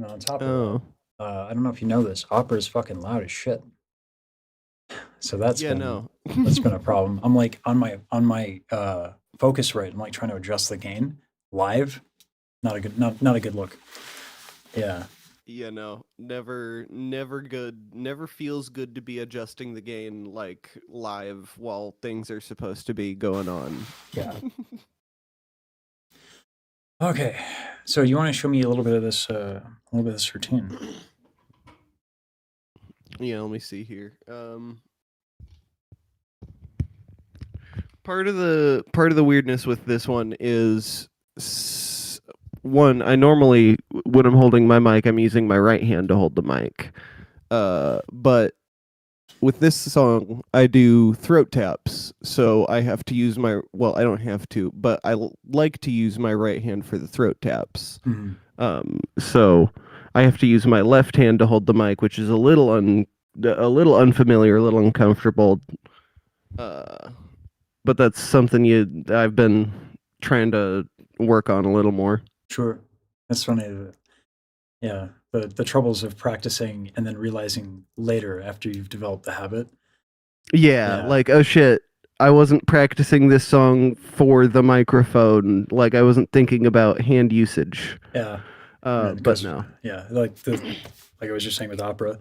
And on top of Oh, that, I don't know if you know this, opera is fucking loud as shit. So that's yeah, been no. that's been a problem. I'm like on my Focusrite. I'm like trying to adjust the gain live. Not a good look. Yeah, Yeah, no. Never good. Never feels good to be adjusting the gain like live while things are supposed to be going on. yeah. Okay, so you want to show me a little bit of this, routine? Yeah, let me see here. Part of the weirdness with this one is one. I normally, when I'm holding my mic, I'm using my right hand to hold the mic. But with this song, I do throat taps, so I have to use my. Well, I don't have to, but like to use my right hand for the throat taps. Mhm. So I have to use my left hand to hold the mic, which is a little unfamiliar, a little uncomfortable. Uh, but that's something I've been trying to work on a little more. Sure, that's funny. Yeah, the troubles of practicing and then realizing later after you've developed the habit. Yeah, Yeah, like oh shit, I wasn't practicing this song for the microphone. Like I wasn't thinking about hand usage. yeah, But because no. yeah, like I was just saying with opera,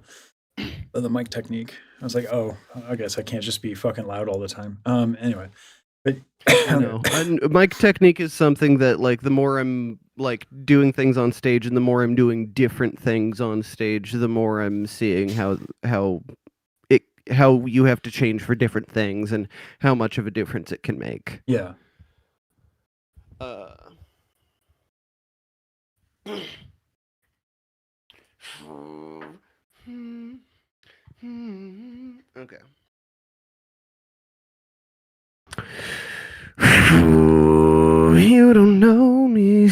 the mic technique. I was like, oh, I guess I can't just be fucking loud all the time. Anyway, but Yeah, no. Mic technique is something that like the more I'm like doing things on stage and the more I'm doing different things on stage, the more I'm seeing how you have to change for different things and how much of a difference it can make. yeah, Uh Okay. You don't know me.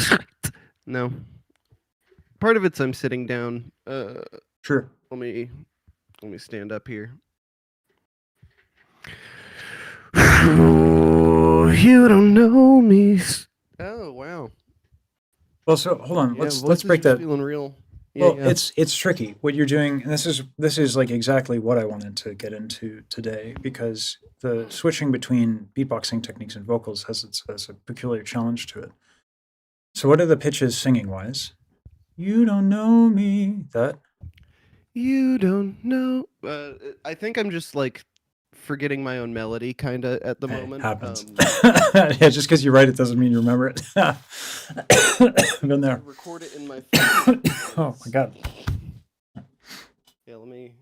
No. Part of it's I'm sitting down. sure. Let me stand up here. You don't know me. Oh wow. Well, so hold on. Yeah, Let's voice is break just that. feeling real. Yeah, Well, yeah. it's tricky what you're doing, and this is like exactly what I wanted to get into today because the switching between beatboxing techniques and vocals has a peculiar challenge to it. So, what are the pitches singing wise? You don't know me. That You don't know. I think I'm just like forgetting my own melody kind of at the hey moment. happens. Yeah, just because you write it doesn't mean you remember it. Been I there. record it in my phone. Oh my god. Yeah, let me.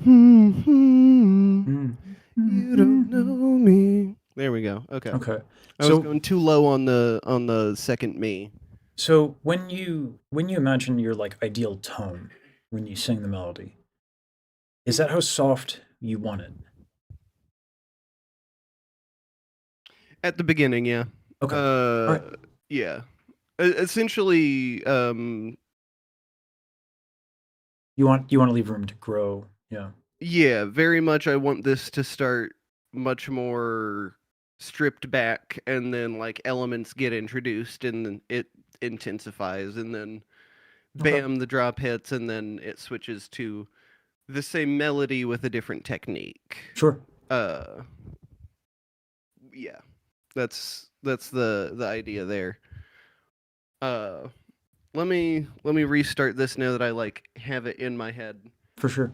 Mm. You don't know me. There we go. Okay. Okay. I was So going too low on the second me. So when you imagine your like ideal tone when you sing the melody, is that how soft you want it? At the beginning, yeah. Okay. All right. Uh yeah. Essentially You want to leave room to grow. Yeah. yeah, very much I want this to start much more stripped back and then like elements get introduced and then it intensifies and then Okay. bam the drop hits and then it switches to the same melody with a different technique. Sure. Uh yeah. That's the idea there. Uh let me restart this now that I like have it in my head. For sure.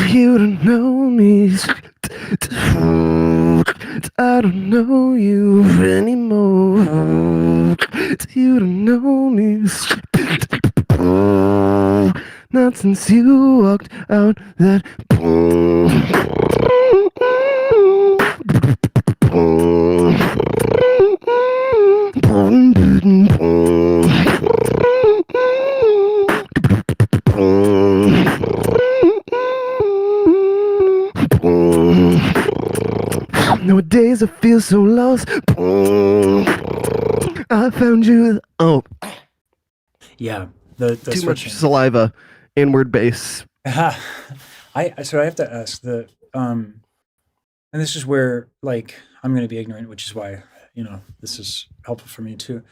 You don't know me. I don't know you anymore. You don't know me. Not since you walked out that. Nowadays I feel so lost. I found you. Oh, Yeah, the too much switching. saliva. Inward bass. So I have to ask and this is where like I'm going to be ignorant, which is why this is helpful for me too.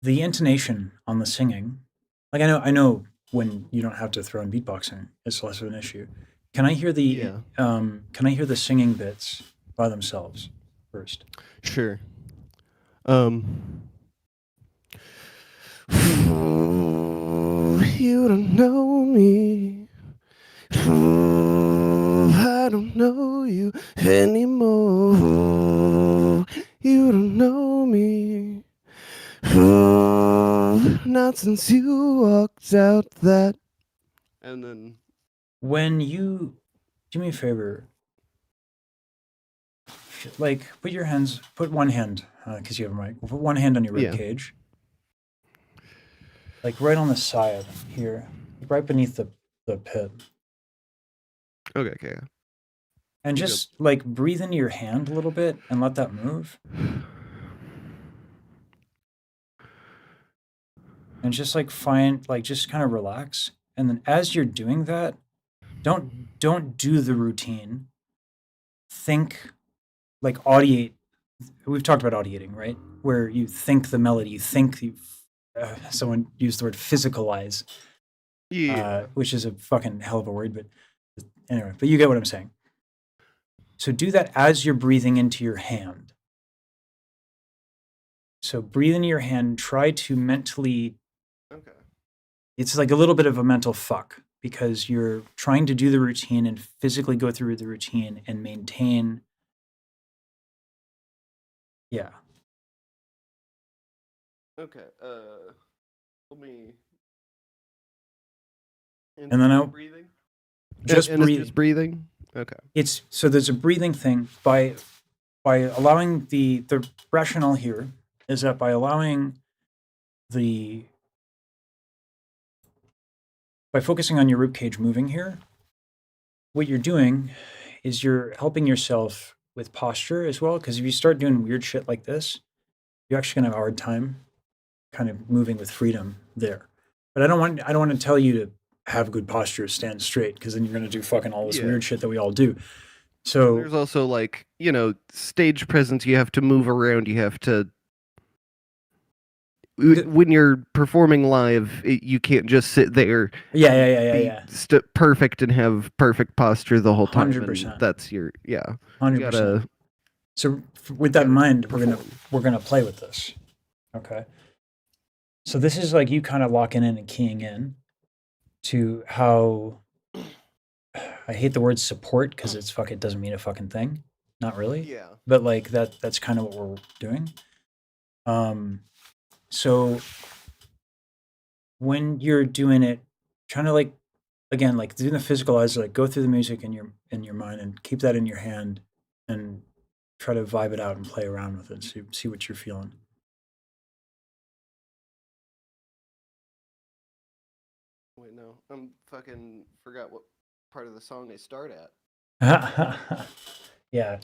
The intonation on the singing, like I know when you don't have to throw in beatboxing, it's less of an issue. Can I hear Yeah. the singing bits by themselves first? Sure. You don't know me. I don't know you anymore. You don't know me. Not since you walked out that. And then. When you do me a favor, like put one hand, because you have a mic. Put one hand on your rib Yeah. cage, like right on the side here, right beneath the pit, Okay. and Yep. just like breathe into your hand a little bit and let that move, and just like just kind of relax. And then as you're doing that, don't do the routine. Think like audiate. We've talked about audiating, right? Where you think the melody, you think someone used the word physicalize, Yeah. which is a fucking hell of a word, but anyway, but you get what I'm saying. So do that as you're breathing into your hand. So breathe into your hand, try to mentally, Okay. it's like a little bit of a mental fuck because you're trying to do the routine and physically go through the routine and maintain. Yeah. Okay. Let me. And then I'll breathing. just and breathe. It's just breathing. Okay. It's so there's a breathing thing by allowing the rationale here is that by allowing by focusing on your ribcage moving here, what you're doing is you're helping yourself with posture as well. Because if you start doing weird shit like this, you're actually gonna have a hard time kind of moving with freedom there. But I don't want to tell you to have good posture, stand straight, because then you're gonna do fucking all this weird shit that we all do. So there's also like stage presence. You have to move around. You have to. When you're performing live, you can't just sit there. Yeah. Perfect and have perfect posture the whole time. 100%. That's your 100%. So with that in mind, we're gonna play with this. Okay. So this is like you kind of locking in and keying in to how I hate the word support because it doesn't mean a fucking thing. Not really. Yeah. But like that's kind of what we're doing. So when you're doing it, trying to like again, like doing the physical eyes, like go through the music in your mind and keep that in your hand and try to vibe it out and play around with it. See what you're feeling. Wait, no, I'm fucking forgot what part of the song they start at. Yeah.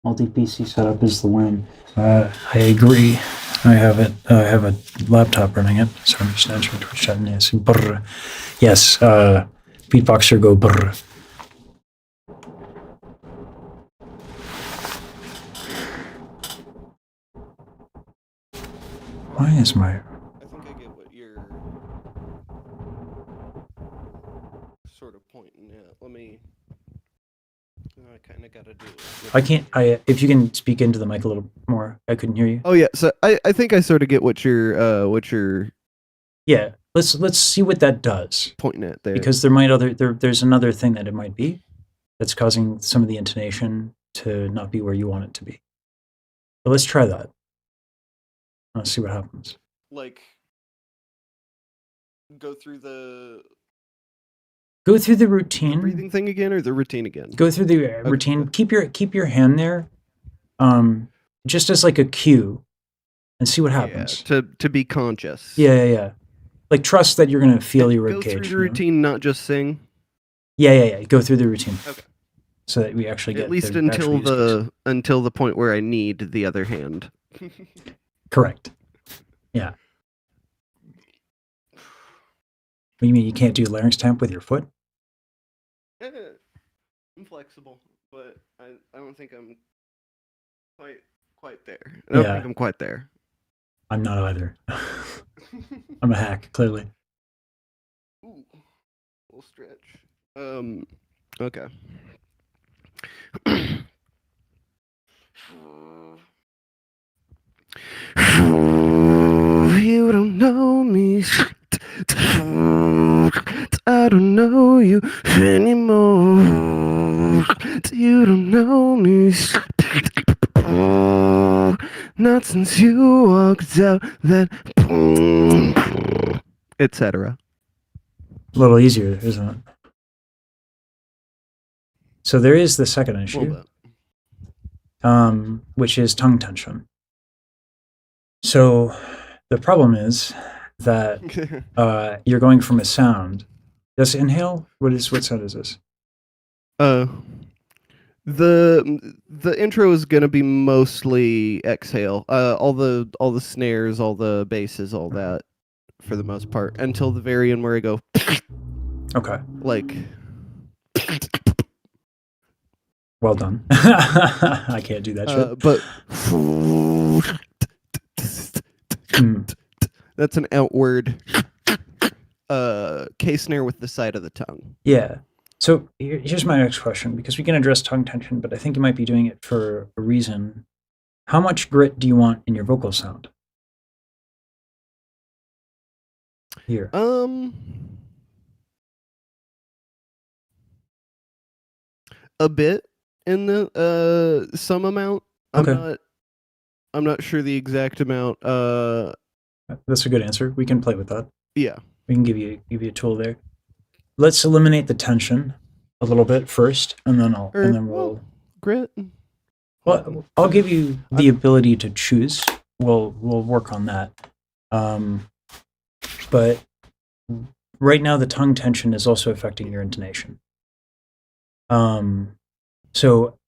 Multi-PC setup is the win. I agree. I have it. I have a laptop running it, so I'm just answering Twitch chat and yes, brr. Yes. Beatboxer go brr. Why is my? I think I get what you're sort of pointing at. Let me. I kind of got to do it. I can't. If you can speak into the mic a little more, I couldn't hear you. Oh yeah, so I think I sort of get what you're. Yeah, let's see what that does. Pointing at there because there's another thing that it might be that's causing some of the intonation to not be where you want it to be. But let's try that. Let's see what happens. Like, go through the routine. The breathing thing again, or the routine again? Go through the routine. Keep your hand there, just as like a cue, and see what happens. Yeah, to be conscious. Yeah. Like trust that you're gonna feel your ribcage. Go through the routine, not just sing. Yeah. Go through the routine. Okay. so that we actually get At least the actual use case. until the point where I need the other hand. Correct. Yeah. What do you mean you can't do larynx tamp with your foot? I'm flexible, but I don't think I'm quite there. I don't think I'm quite there. I'm not either. I'm a hack, clearly. Ooh, little stretch. Okay. You don't know me. I don't know you anymore. You don't know me. Not since you walked out that, etc. A little easier, isn't it? So there is the second issue, which is tongue tension. So the problem is that you're going from a sound. Does inhale? What sound is this? The intro is gonna be mostly exhale. All the snares, all the basses, all that, for the most part, until the very end where I go. Okay. Like. Well done. I can't do that shit. But that's an outward K snare with the side of the tongue. Yeah. So here's my next question, because we can address tongue tension, but I think you might be doing it for a reason. How much grit do you want in your vocal sound? Here. A bit in the some amount. Okay. I'm not sure the exact amount. That's a good answer. We can play with that. Yeah. We can give you a tool there. Let's eliminate the tension a little bit first, and then we'll grit. Well, I'll give you the ability to choose. We'll work on that. But right now the tongue tension is also affecting your intonation. So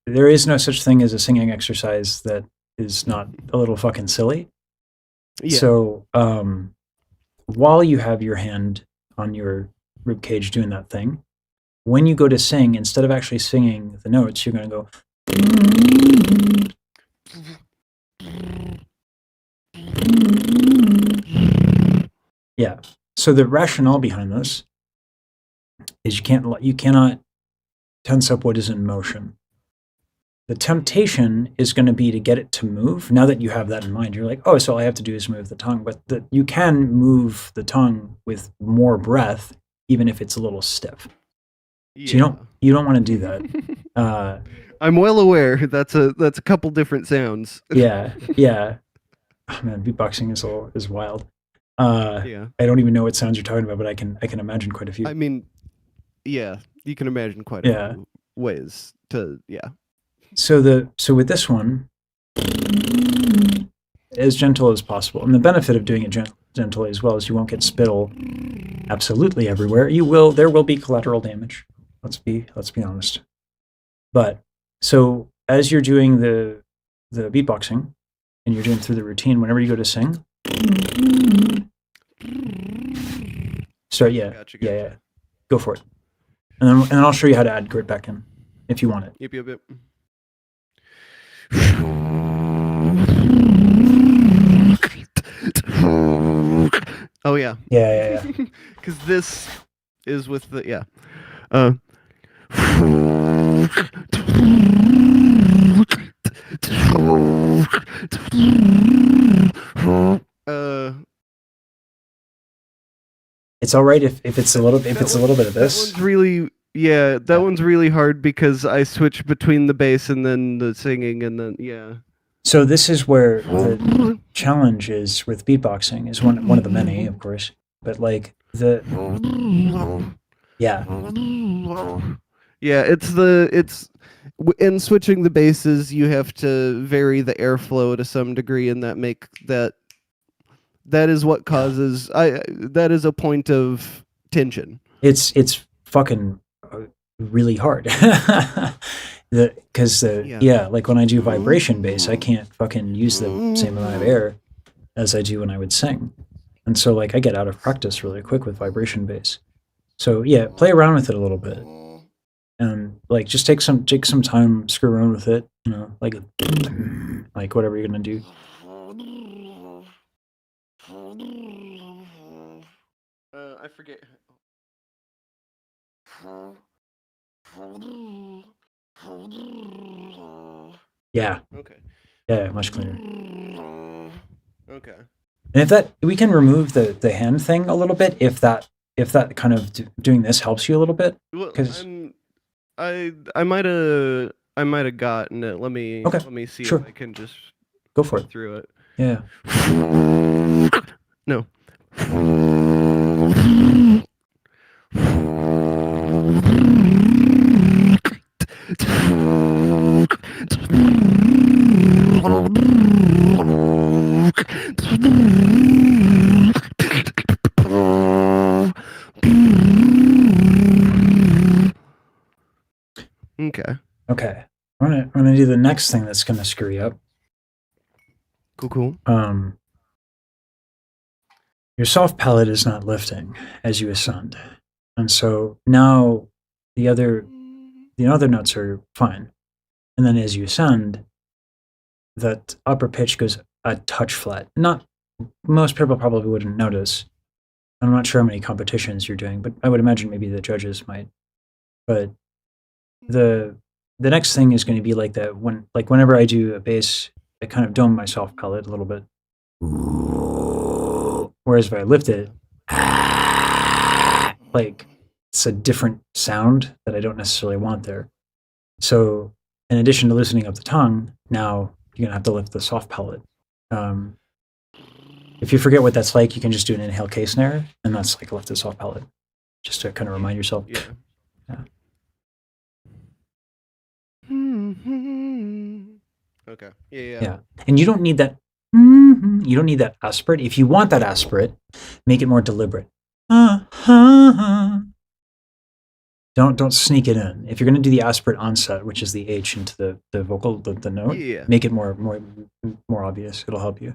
there is no such thing as a singing exercise that is not a little fucking silly. Yeah. So while you have your hand on your rib cage doing that thing, when you go to sing, instead of actually singing the notes, you're going to go. Yeah. So the rationale behind this is you cannot tense up what is in motion. The temptation is going to be to get it to move. Now that you have that in mind, you're like, oh, so all I have to do is move the tongue. But you can move the tongue with more breath, even if it's a little stiff. Yeah. So you don't want to do that. I'm well aware that's a couple different sounds. Yeah. Oh man, beatboxing is wild. Yeah. I don't even know what sounds you're talking about, but I can imagine quite a few. I mean, yeah, you can imagine quite a few ways to So with this one, as gentle as possible, and the benefit of doing it gently as well is you won't get spittle absolutely everywhere. There will be collateral damage. Let's be honest. But so as you're doing the beatboxing and you're doing through the routine, whenever you go to sing, start. Gotcha. Yeah. Go for it, and then I'll show you how to add grit back in if you want it. Yep. Oh yeah. Yeah. Because this is with the It's all right if it's a little bit of this. That one's really hard because I switch between the bass and then the singing and then So this is where the challenge is with beatboxing, is one of the many, of course, but like it's in switching the basses, you have to vary the airflow to some degree, and that is what causes that is a point of tension. It's fucking really hard. Because like when I do vibration bass, I can't fucking use the same amount of air as I do when I would sing. And so like I get out of practice really quick with vibration bass. So yeah, play around with it a little bit. And like just take some time, screw around with it, you know, like whatever you're gonna do. I forget. Yeah. Okay. Yeah, much cleaner. Okay. And if that we can remove the hand thing a little bit, if that kind of doing this helps you a little bit. Well, Because I might have gotten it. Let me see sure. if I can just Go for it. through it. Yeah. No. Okay. Okay. I'm gonna do the next thing that's gonna screw you up. Cool. Your soft palate is not lifting as you ascend, and so now the other notes are fine, and then as you ascend, that upper pitch goes a touch flat. Not most people probably wouldn't notice. I'm not sure how many competitions you're doing, but I would imagine maybe the judges might. But the next thing is going to be like that whenever I do a bass, I kind of dome my soft palate a little bit. Whereas if I lift it, like it's a different sound that I don't necessarily want there. So in addition to loosening up the tongue, now you're gonna have to lift the soft palate. If you forget what that's like, you can just do an inhale K snare, and that's like lift the soft palate, just to kind of remind yourself. Yeah. Okay. Yeah. And you don't need that. You don't need that aspirate. If you want that aspirate, make it more deliberate. Don't sneak it in. If you're going to do the aspirate onset, which is the H into the vocal, the note, make it more obvious. It'll help you.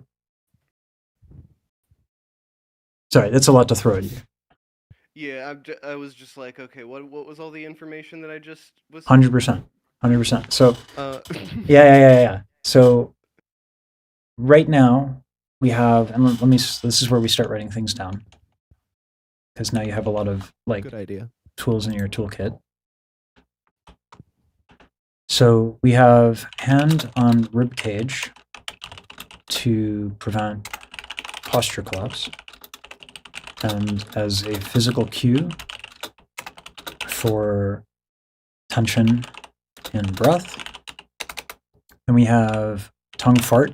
Sorry, that's a lot to throw at you. Yeah, I was just like, okay, what was all the information that I just was? 100%. So, yeah. So, right now we have, and let me. This is where we start writing things down, because now you have a lot of like good idea tools in your toolkit. So we have hand on rib cage to prevent posture collapse, and as a physical cue for tension in breath. Then we have tongue fart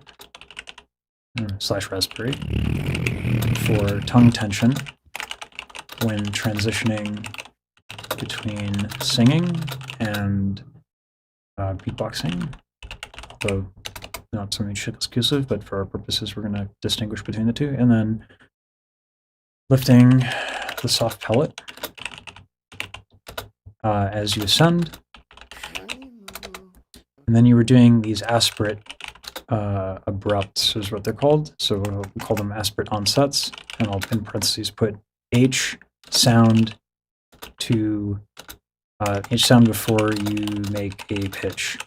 / raspberry for tongue tension when transitioning between singing and beatboxing, though not something exclusive, but for our purposes, we're going to distinguish between the two. And then lifting the soft palate as you ascend. And then you were doing these aspirate abrupts is what they're called. So we'll call them aspirate onsets. And I'll in parentheses put H sound to H sound before you make a pitch.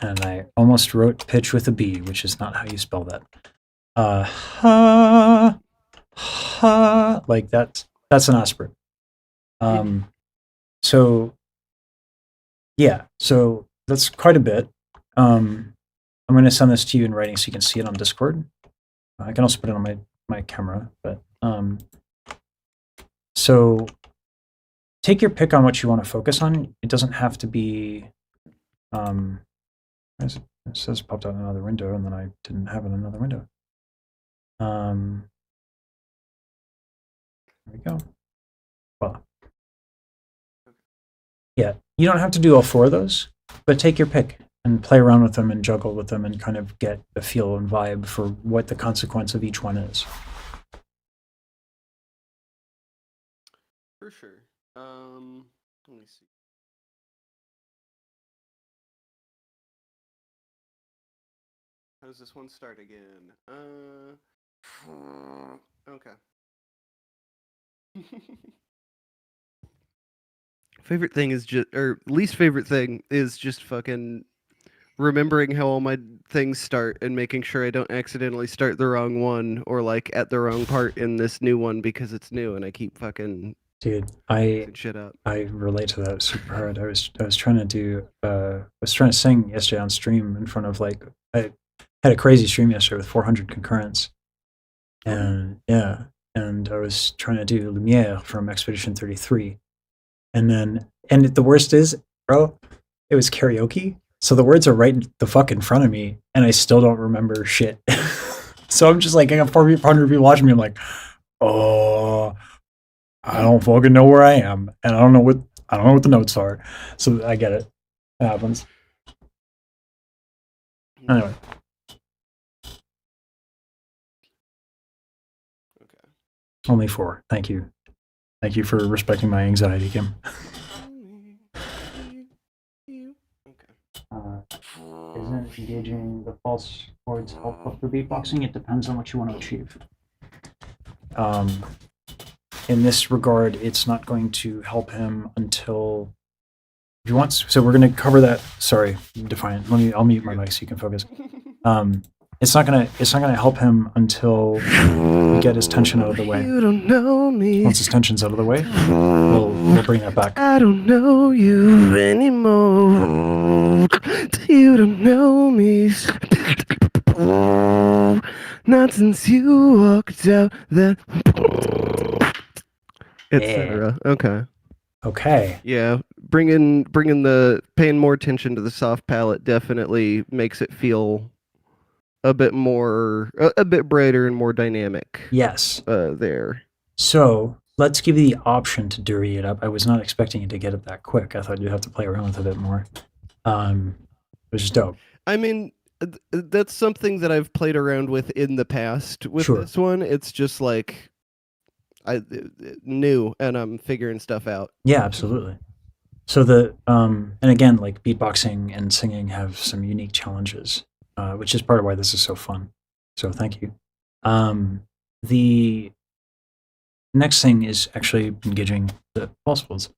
And I almost wrote pitch with a B, which is not how you spell that. Ha, ha, like that's an aspirate. So yeah, so that's quite a bit. I'm going to send this to you in writing so you can see it on Discord. I can also put it on my camera, but so take your pick on what you want to focus on. It doesn't have to be. It says popped out another window, and then I didn't have it in another window. There we go. Well, yeah, you don't have to do all 4 of those, but take your pick and play around with them and juggle with them and kind of get a feel and vibe for what the consequence of each one is. For sure. Let me see. does this one start again? Okay. Favorite thing is just, or least favorite thing is just fucking remembering how all my things start and making sure I don't accidentally start the wrong one or like at the wrong part in this new one because it's new and I keep fucking Dude, I mixing shit up. relate to that super hard. I was trying to do I was trying to sing yesterday on stream in front of like I had a crazy stream yesterday with 400 concurrents. And yeah, and I was trying to do Lumiere from Expedition 33. And the worst is, bro, it was karaoke. So the words are right the fuck in front of me and I still don't remember shit. So I'm just like I got 400 people watching me. I'm like, "Oh, I don't fucking know where I am, and I don't know what the notes are." So I get it. It happens. Anyway. Okay. Only 4. Thank you. Thank you for respecting my anxiety, Kim. Isn't engaging the false chords helpful for beatboxing? It depends on what you want to achieve. In this regard, it's not going to help him until if he wants. So we're going to cover that. Sorry, Defiant. I'll mute my mic so you can focus. It's not gonna help him until we get his tension out of the way. You don't know me. Once his tension's out of the way, we'll bring that back. I don't know you anymore. You don't know me. Not since you walked out that, etc. Okay. Okay. Yeah, bringing paying more attention to the soft palate definitely makes it feel a bit brighter and more dynamic. Yes. There. So let's give you the option to dirty it up. I was not expecting you to get it that quick. I thought you'd have to play around with it a bit more. Which is dope. I mean, that's something that I've played around with in the past with this one. It's just like new and I'm figuring stuff out. Yeah, absolutely. So and again, like beatboxing and singing have some unique challenges, which is part of why this is so fun. So thank you. The next thing is actually engaging the false folds.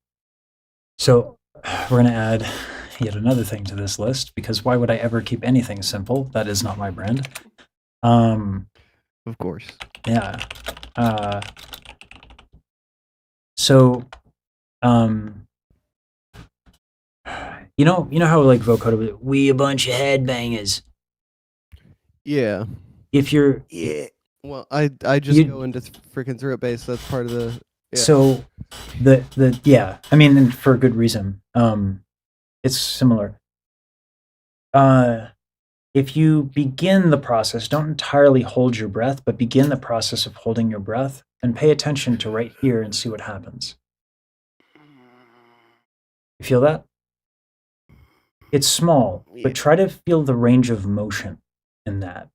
So we're going to add yet another thing to this list because why would I ever keep anything simple? That is not my brand. Of course. Yeah. So, you know how like vocoder, we a bunch of headbangers. Yeah. If you're well, I just go into freaking throat bass. That's part of the. Yeah. So the yeah, I mean, and for good reason. It's similar. If you begin the process, don't entirely hold your breath, but begin the process of holding your breath and pay attention to right here and see what happens. You feel that? It's small, but try to feel the range of motion in that.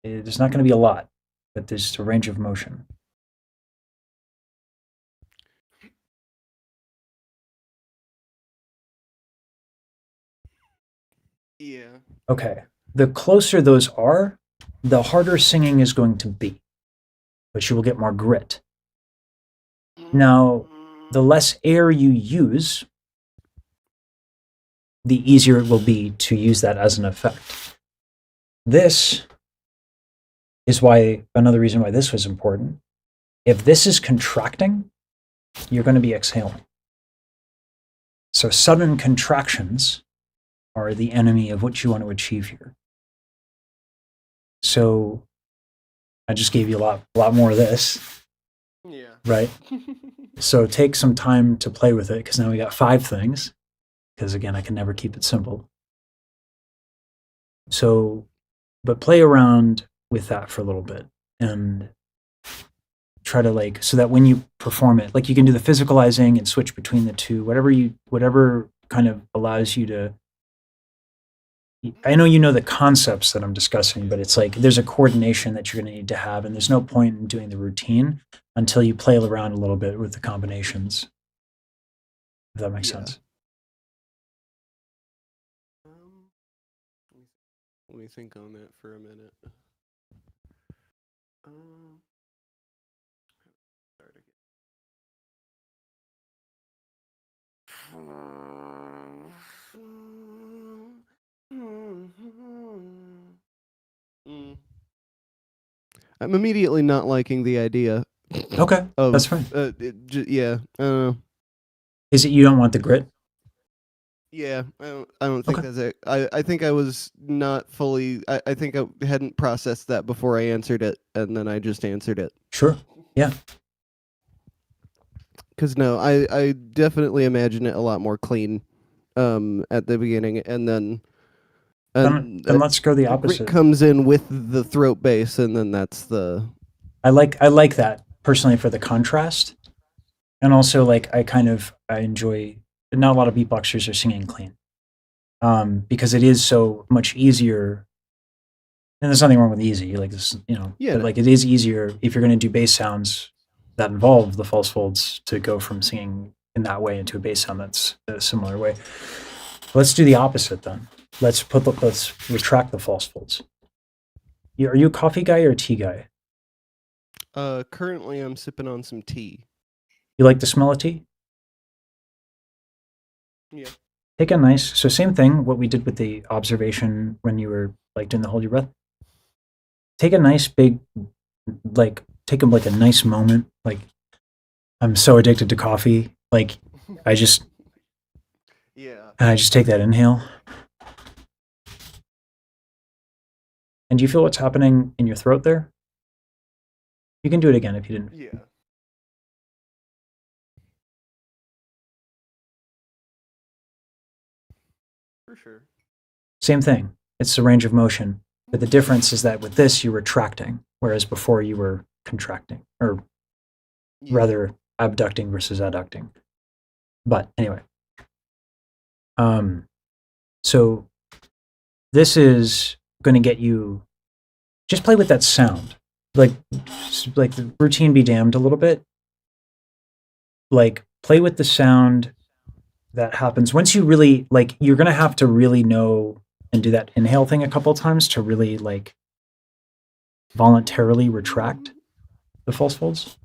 There's not going to be a lot, but there's a range of motion. Yeah. Okay. The closer those are, the harder singing is going to be, but you will get more grit. Now, the less air you use, the easier it will be to use that as an effect. This is why, another reason why this was important. If this is contracting, you're going to be exhaling. So sudden contractions are the enemy of what you want to achieve here. So I just gave you a lot more of this. Yeah. Right? So take some time to play with it because now we got 5 things. Because again, I can never keep it simple. So, but play around with that for a little bit and try to so that when you perform it, like you can do the physicalizing and switch between the two, whatever kind of allows you to. I know you know the concepts that I'm discussing, but it's like there's a coordination that you're going to need to have, and there's no point in doing the routine until you play around a little bit with the combinations. If that makes sense. Let me think on that for a minute. Start again. I'm immediately not liking the idea. Okay, Of, that's fine. Yeah. Is it you don't want the grit? Yeah, I don't think Okay. that's it. I think I was not fully. I think I hadn't processed that before I answered it, and then I just answered it. Sure. Yeah. Because no, I definitely imagine it a lot more clean, at the beginning, and then Then let's go the the grit opposite. comes in with the throat bass, and then that's the. I like that personally for the contrast, and also like I enjoy. Not a lot of beatboxers are singing clean, because it is so much easier. And there's nothing wrong with easy, like this, Yeah, but no. like it is easier if you're going to do bass sounds that involve the false folds to go from singing in that way into a bass sound that's a similar way. Let's do the opposite then. Let's retract the false folds. Are you a coffee guy or a tea guy? Currently I'm sipping on some tea. You like the smell of tea? Yeah. Take a nice, so same thing, what we did with the observation when you were like doing the hold your breath. Take a nice big, like, take like a nice moment. Like, I'm so addicted to coffee. Like, I just, Yeah. and I just take that inhale. And do you feel what's happening in your throat there? You can do it again if you didn't. Yeah. For sure. Same thing. It's the range of motion. But the difference is that with this, you're retracting, whereas before you were contracting, or rather abducting versus adducting. But anyway. So this is going to get you, just play with that sound. Like the routine be damned a little bit. Like play with the sound that happens once you really like, you're going to have to really know and do that inhale thing a couple of times to really like voluntarily retract the false folds.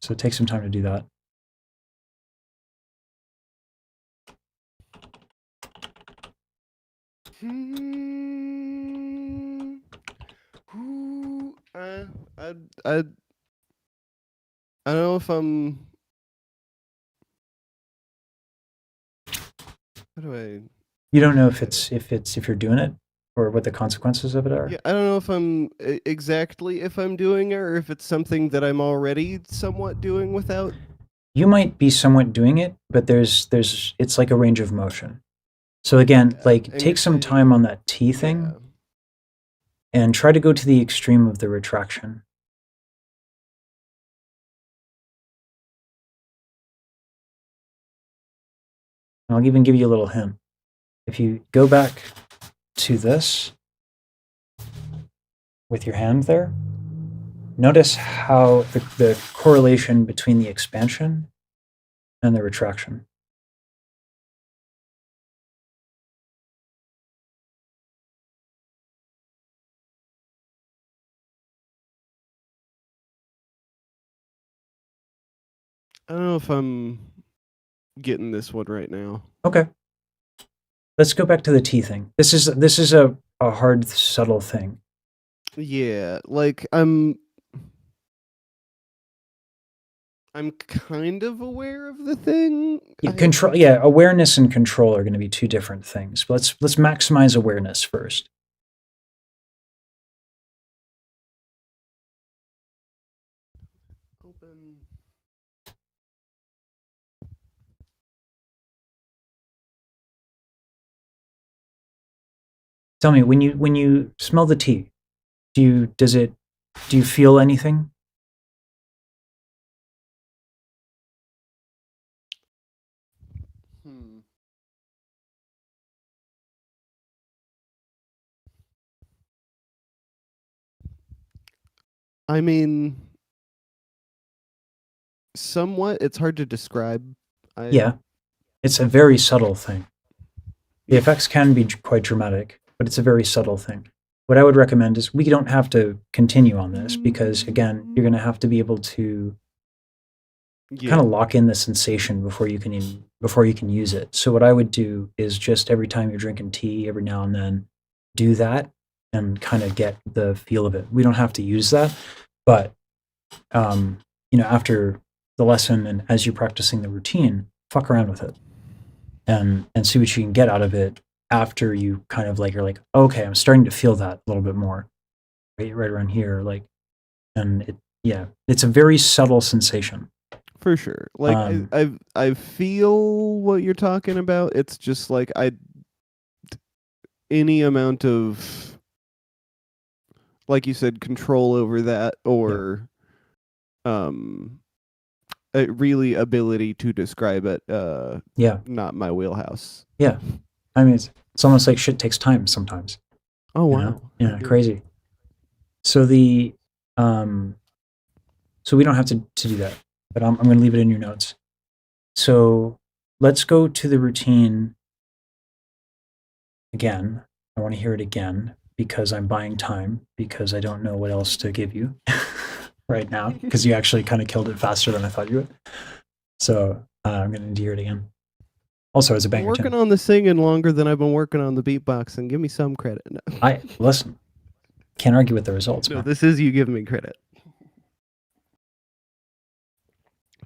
So take some time to do that. I don't know if I'm. How do I? You don't know if you're doing it or what the consequences of it are. Yeah, I don't know if I'm exactly if I'm doing it or if it's something that I'm already somewhat doing without. You might be somewhat doing it, but it's like a range of motion. So again, like take some time on that T thing and try to go to the extreme of the retraction. And I'll even give you a little hint. If you go back to this with your hand there, notice how the correlation between the expansion and the retraction. I don't know if I'm getting this one right now. Okay. Let's go back to the T thing. This is a hard, subtle thing. Yeah, like I'm kind of aware of the thing. Awareness and control are going to be two different things. But let's maximize awareness first. Open. Tell me, when you smell the tea, do you feel anything? I mean, somewhat. It's hard to describe. Yeah, it's a very subtle thing. The effects can be quite dramatic. but it's a very subtle thing. What I would recommend is we don't have to continue on this because, again, you're going to have to be able to kind of lock in the sensation before you can use it. So what I would do is just every time you're drinking tea, every now and then, do that and kind of get the feel of it. We don't have to use that, but after the lesson and as you're practicing the routine, fuck around with it and see what you can get out of it after you kind of you're like, okay, I'm starting to feel that a little bit more right around here. It's a very subtle sensation. For sure. I feel what you're talking about. It's just any amount of, like you said, control over that or really ability to describe it. Not my wheelhouse. Yeah. I mean, it's almost like shit takes time sometimes. Oh, wow. Yeah, crazy. So so we don't have to do that, but I'm going to leave it in your notes. So let's go to the routine again. I want to hear it again because I'm buying time because I don't know what else to give you right now because you actually kind of killed it faster than I thought you would. So I'm going to need to hear it again. Also, as a banger, working on the singing longer than I've been working on the beatboxing. Give me some credit. No. Listen. Can't argue with the results. No, man. this is you giving me credit.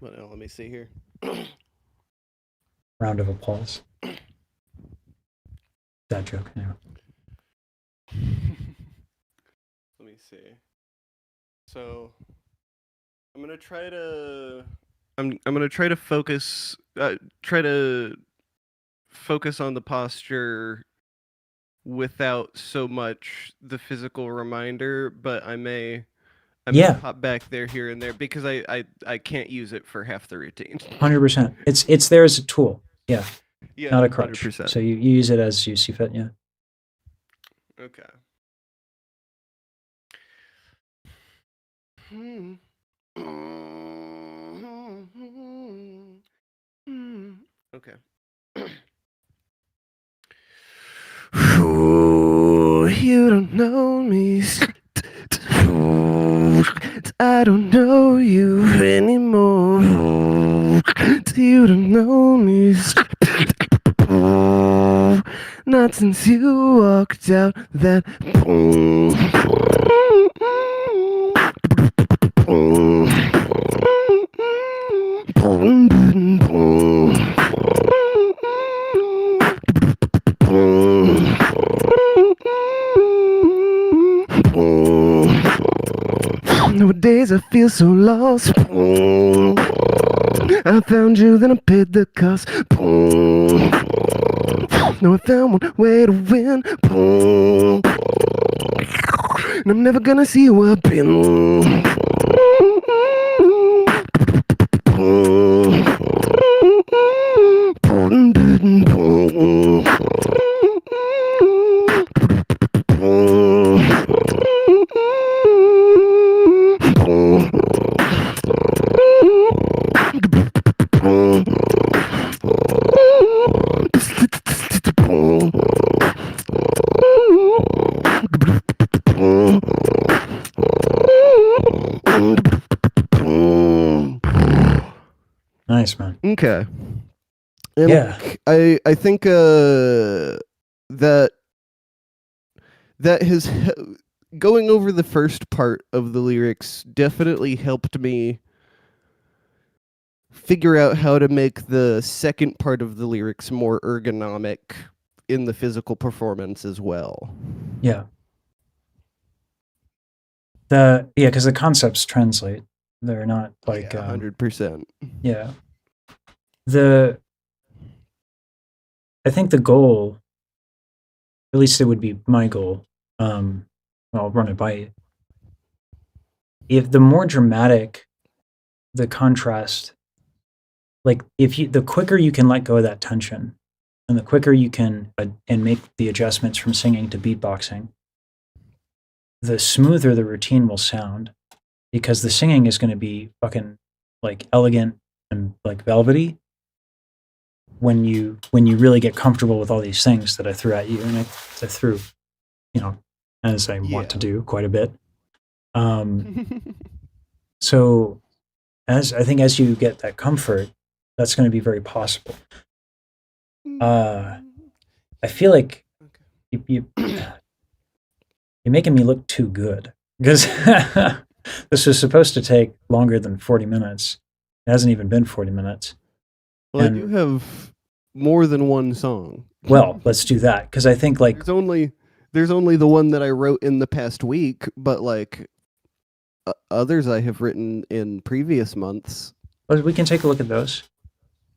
Well, let me see here. Round of applause. That joke. Anyway. Let me see. So I'm gonna try to. I'm gonna try to focus. Try to focus on the posture without so much the physical reminder, but I may pop back here and there because I can't use it for half the routine. 100%. It's there as a tool. Yeah. Not a crutch. 100%. So you use it as you see fit. Yeah. Okay. Okay. You don't know me. I don't know you anymore. You don't know me. Not since you walked out that. Nowadays I feel so lost. I found you, then I paid the cost. Now I found one way to win. And I'm never gonna see you again. Nice, man. Okay. And yeah. I think that has going over the first part of the lyrics definitely helped me figure out how to make the second part of the lyrics more ergonomic in the physical performance as well. Yeah. Because the concepts translate. They're not 100%. Yeah. I think the goal, at least it would be my goal, I'll run it by you. If the more dramatic the contrast, the quicker you can let go of that tension and the quicker you can and make the adjustments from singing to beatboxing, the smoother the routine will sound because the singing is going to be fucking elegant and velvety when you really get comfortable with all these things that I threw at you and I threw you know, as I want to Yeah. do quite a bit. So as I think as you get that comfort, that's going to be very possible. I feel like you you're making me look too good because this was supposed to take longer than 40 minutes. It hasn't even been 40 minutes. Well, I do And have more than one song. well, let's do that because I think like there's only the one that I wrote in the past week, but like others I have written in previous months. we can take a look at those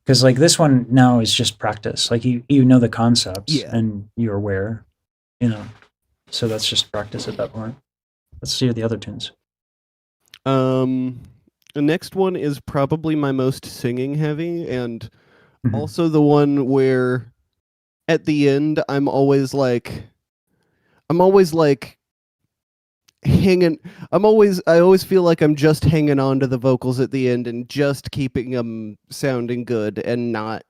because like this one now is just practice. Like you know the concepts Yeah. and you're aware, you know. So that's just practice at that point. Let's see the other tunes. The next one is probably my most singing heavy, and Mhm. also the one where at the end I'm always like hanging. I always feel like I'm just hanging on to the vocals at the end and just keeping them sounding good and not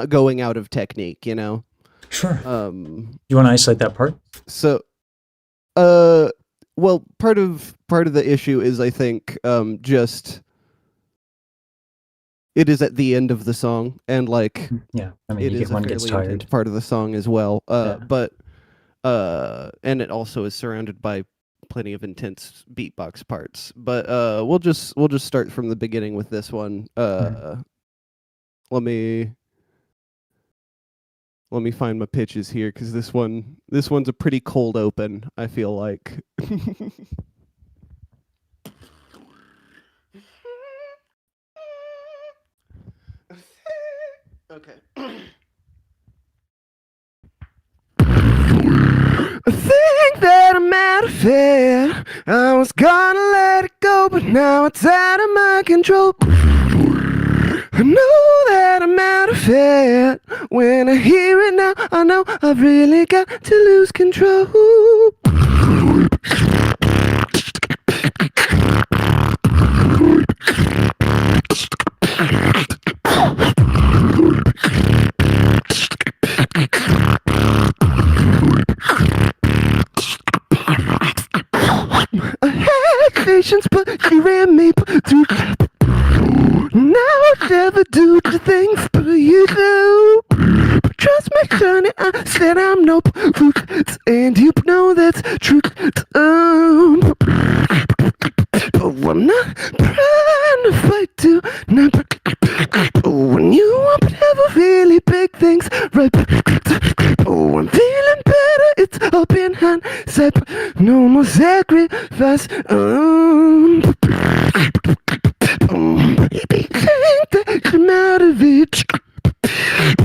going out of technique, you know. Sure. You want to isolate that part? So well, part of the issue is I think just it is at the end of the song, and like Yeah, I mean, it is one a gets fairly tired. intense part of the song as well. Yeah. But and it also is surrounded by plenty of intense beatbox parts. But we'll just start from the beginning with this one. Let me find my pitches here because this one's a pretty cold open, I feel like. Okay. I think that I'm out of it. I was gonna let it go, but now it's out of my control. I know that I'm out of it. When I hear it now, I know I've really got to lose control. I had patience, but you ran me through. Now I'll never do the things but you do. Trust me, honey, I said I'm no fruit, and you know that's true. But I'm not trying to fight to not. When you want never really big things, right? Oh, I'm feeling better. It's up in hindsight. No more sacrifice. Baby, think that I'm out of it.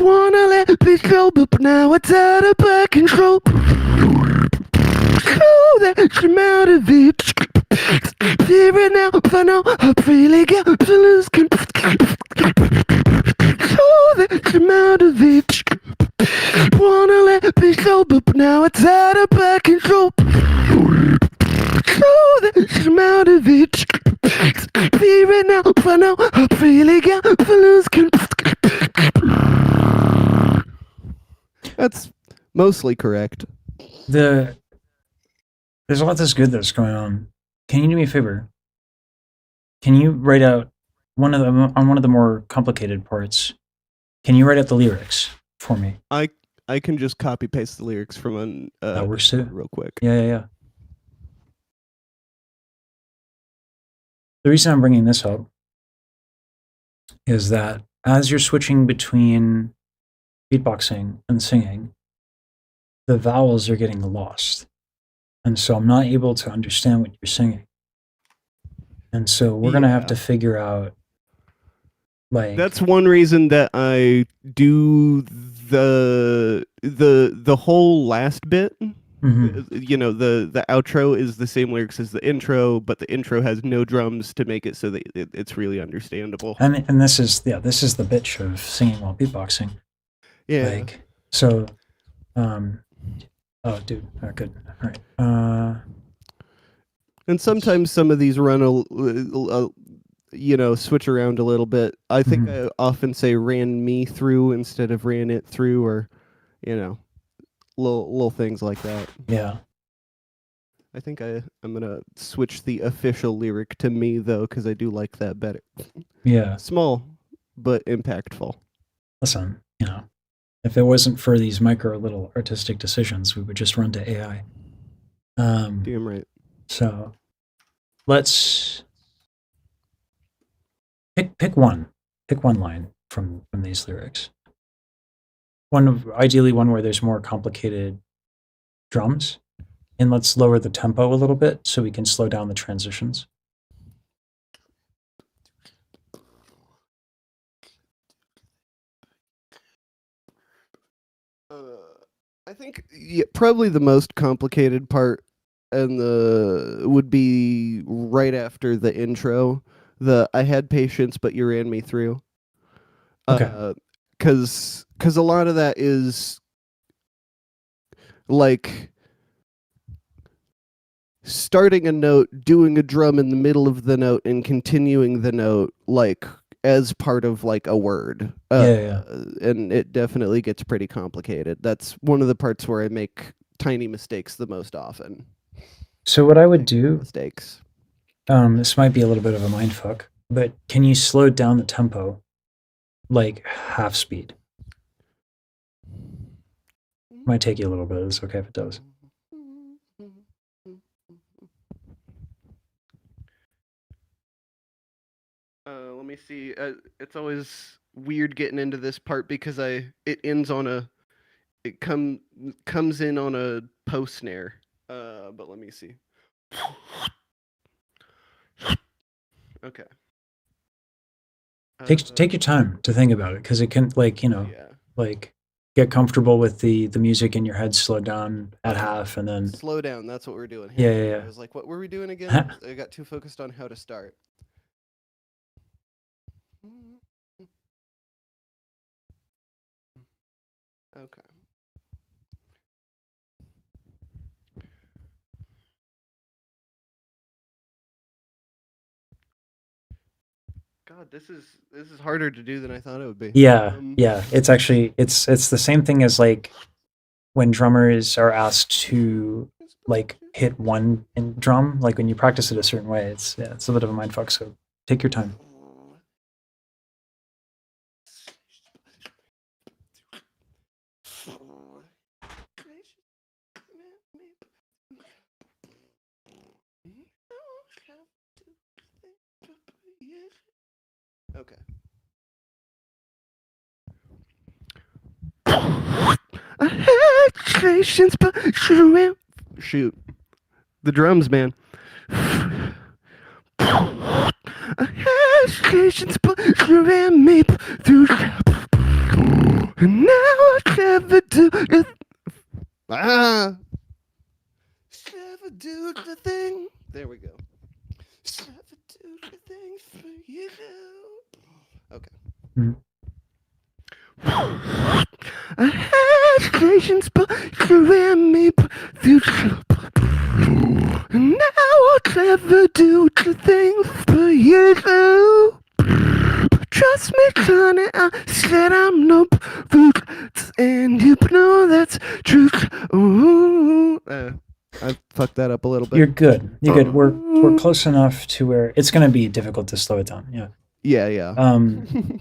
Wanna let me go, but now it's out of my control. Know that I'm out of it. Fear it now, if I know I've really got to lose control. Know that I'm out of it. Wanna let me go, but now it's out of my control. Know that I'm out of it. Fear it now, if I know I've really got to lose control. That's mostly correct. There's a lot that's good that's going on. Can you do me a favor? Can you write out one of the more complicated parts? Can you write out the lyrics for me? I can just copy paste the lyrics from that works too. real quick. Yeah. The reason I'm bringing this up is that as you're switching between beatboxing and singing, the vowels are getting lost. And so I'm not able to understand what you're singing. And so we're going to have to figure out like that's one reason that I do the whole last bit. You know, the outro is the same lyrics as the intro, but the intro has no drums to make it so that it's really understandable. And this is the bitch of singing while beatboxing. Yeah. Like so oh dude, good. All right. And sometimes some of these run you know, switch around a little bit. I think I often say ran me through instead of ran it through, or you know, little things like that. Yeah. I think I'm gonna switch the official lyric to me though, because I do like that better. Yeah. Small but impactful. Listen, if it wasn't for these micro little artistic decisions, we would just run to AI. Damn right. So let's pick one line from these lyrics. Ideally one where there's more complicated drums, and let's lower the tempo a little bit so we can slow down the transitions. I think probably the most complicated part and would be right after the intro. I had patience, but you ran me through. Okay. Because a lot of that is like starting a note, doing a drum in the middle of the note, and continuing the note like as part of like a word. Yeah. And it definitely gets pretty complicated. That's one of the parts where I make tiny mistakes the most often. So what I would do, mistakes. This might be a little bit of a mind fuck, but can you slow down the tempo like half speed? Might take you a little bit. It's okay if it does. Let me see. It's always weird getting into this part because it ends on it comes in on a post snare. But let me see. Okay. Take your time to think about it, because it can like get comfortable with the music in your head, slow down at half, and then slow down. That's what we're doing. Yeah. I was like, what were we doing again? I got too focused on how to start. Okay. God, this is harder to do than I thought it would be. Yeah. It's actually it's the same thing as like when drummers are asked to like hit one drum, like when you practice it a certain way. It's a bit of a mind fuck. So take your time. Okay. I had patience, but shoot. The drums, man. I had patience, but you ran me through. And now I never do it. Never do the thing. There we go. Never do the thing for you. Okay. Mm-hmm. I had patience, but you ran me through. And now I'll never do the things for you. Trust me, Johnny, I said I'm no food, and you know that's true. Ooh. I fucked that up a little bit. You're good. We're close enough to where it's going to be difficult to slow it down. Yeah. Yeah.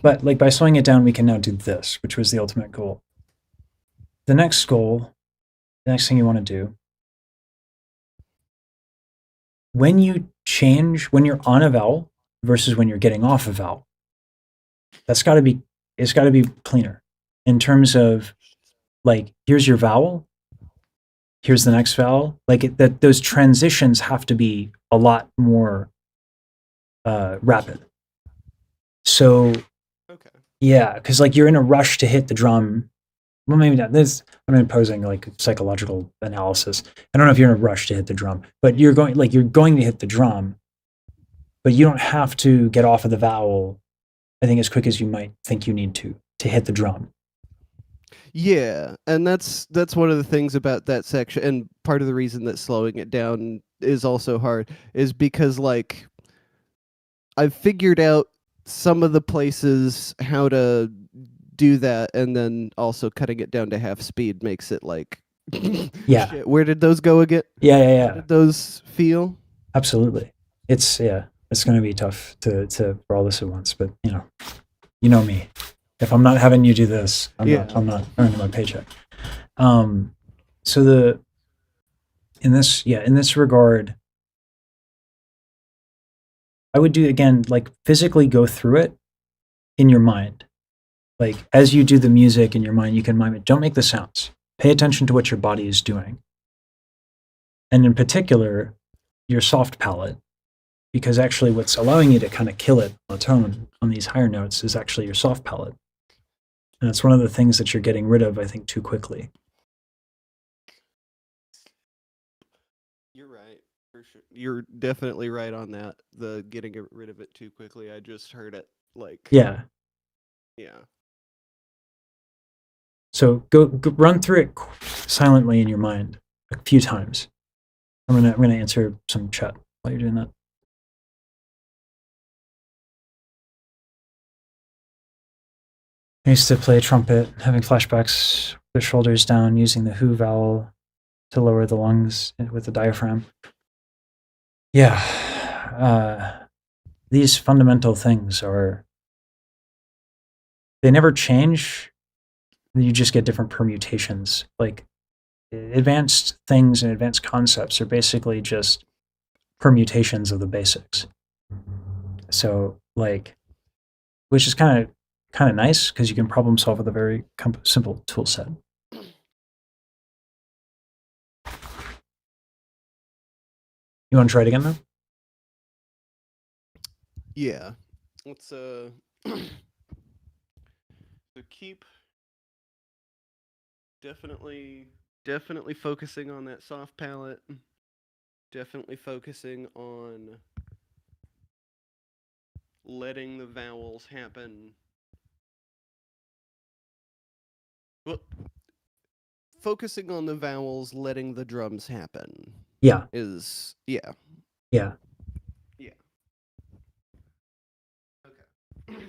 But like by slowing it down, we can now do this, which was the ultimate goal. The next goal, the next thing you want to do, when you're on a vowel versus when you're getting off a vowel, it's got to be cleaner in terms of like, here's your vowel, here's the next vowel. Like those transitions have to be a lot more rapid. So, okay. Yeah, because like you're in a rush to hit the drum. Well, maybe not. I'm imposing like psychological analysis. I don't know if you're in a rush to hit the drum, but you're going to hit the drum, but you don't have to get off of the vowel, I think, as quick as you might think you need to hit the drum. Yeah, and that's one of the things about that section, and part of the reason that slowing it down is also hard is because like I've figured out some of the places how to do that, and then also cutting it down to half speed makes it like Yeah. Shit, where did those go again? Yeah, yeah, How yeah. did those feel? Absolutely. It's going to be tough to roll this at once, but you know me. If I'm not having you do this, I'm not earning my paycheck. So in this regard, I would do again, like physically go through it in your mind. Like as you do the music in your mind, you can mime it. Don't make the sounds. Pay attention to what your body is doing. And in particular, your soft palate, because actually what's allowing you to kind of kill it on the tone on these higher notes is actually your soft palate. And it's one of the things that you're getting rid of, I think, too quickly. You're right, for sure. You're definitely right on that. The getting rid of it too quickly. I just heard it like Yeah. yeah. So go run through it silently in your mind a few times. I'm gonna answer some chat while you're doing that. I used to play trumpet, having flashbacks, the shoulders down, using the who vowel to lower the lungs with the diaphragm. Yeah, these fundamental things they never change. You just get different permutations. Like advanced things and advanced concepts are basically just permutations of the basics. So like, which is kind of nice because you can problem solve with a very simple tool set. You want to try it again though? Yeah. Let's so keep definitely focusing on that soft palate. Definitely focusing on letting the vowels happen. Well, focusing on the vowels, letting the drums happen. Yeah. Is yeah. Yeah. Yeah. Okay.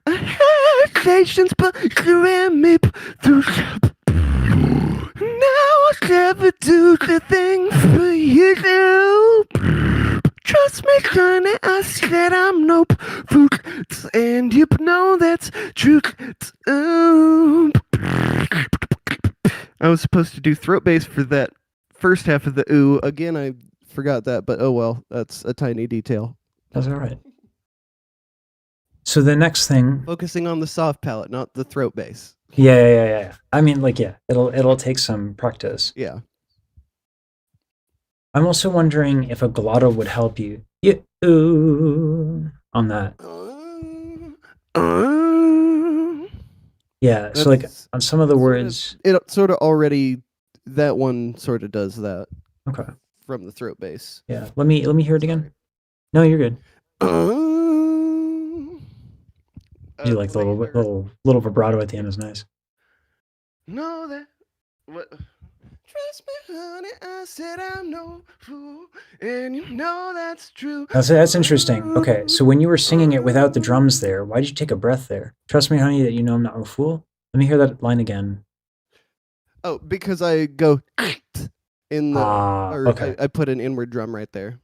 I had patience, but you ran me through. Now I'll never do the things for you do. Trust me, honey, I said I'm no fool, and you know that's true. I was supposed to do throat bass for that first half of the ooh. Again, I forgot that, but oh well, that's a tiny detail. That's all right. So the next thing, focusing on the soft palate, not the throat bass. Yeah. I mean, like, yeah, it'll take some practice. Yeah. I'm also wondering if a glottal would help you. Yeah, on that. Yeah, so like on some of the words, it sort of already that one sort of does that. Okay. From the throat bass. Yeah. Let me hear it again. No, you're good. You like the little vibrato at the end is nice. No, that what? Trust me, honey, I said I'm no fool, and you know that's true. That's interesting. Okay, so when you were singing it without the drums there, why did you take a breath there? Trust me, honey, that you know I'm not a fool. Let me hear that line again. Oh, because I go in the okay. I put an inward drum right there.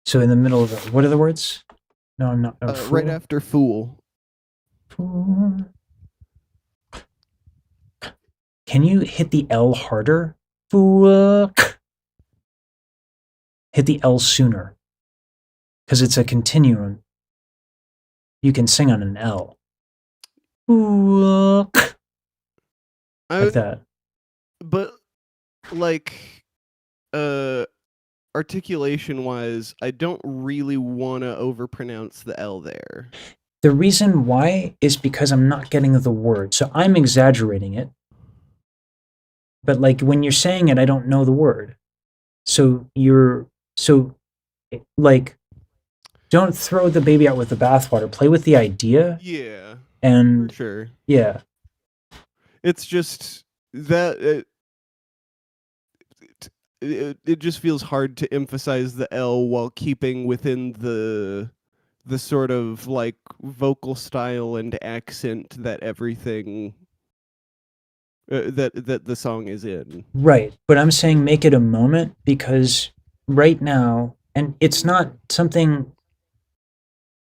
So in the middle of it, what are the words? No, I'm not. Right after fool. Fool. Can you hit the L harder? Fool. Hit the L sooner. Because it's a continuum. You can sing on an L. Fool. Like that. But like articulation wise, I don't really want to overpronounce the L there. The reason why is because I'm not getting the word. So I'm exaggerating it. But like when you're saying it, I don't know the word. So like don't throw the baby out with the bathwater. Play with the idea. Yeah. And for sure. Yeah. It's just that it just feels hard to emphasize the L while keeping within the the sort of like vocal style and accent that everything that the song is in. Right. But I'm saying make it a moment because right now, and it's not something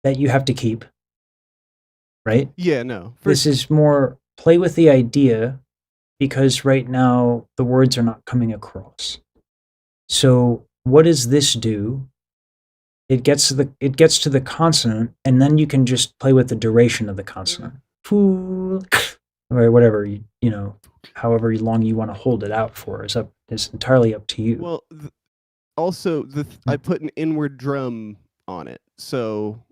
that you have to keep, right? Yeah, no. This is more play with the idea because right now the words are not coming across. So what does this do? It gets to the consonant, and then you can just play with the duration of the consonant. Fool, or whatever you know, however long you want to hold it out for is entirely up to you. Well, also I put an inward drum on it, so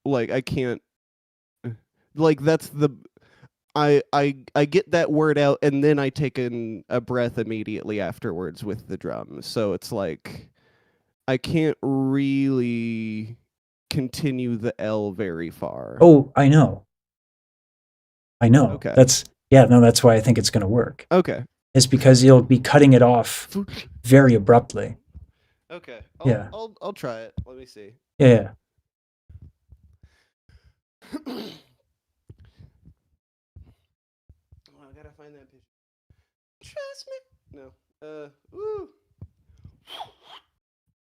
like I can't like that's the I get that word out and then I take a breath immediately afterwards with the drum. So it's like I can't really continue the L very far. Oh, I know. Okay. That's why I think it's going to work. Okay. It's because you'll be cutting it off very abruptly. Okay. I'll try it. Let me see. Yeah. I gotta find that picture. Trust me. No. Ooh.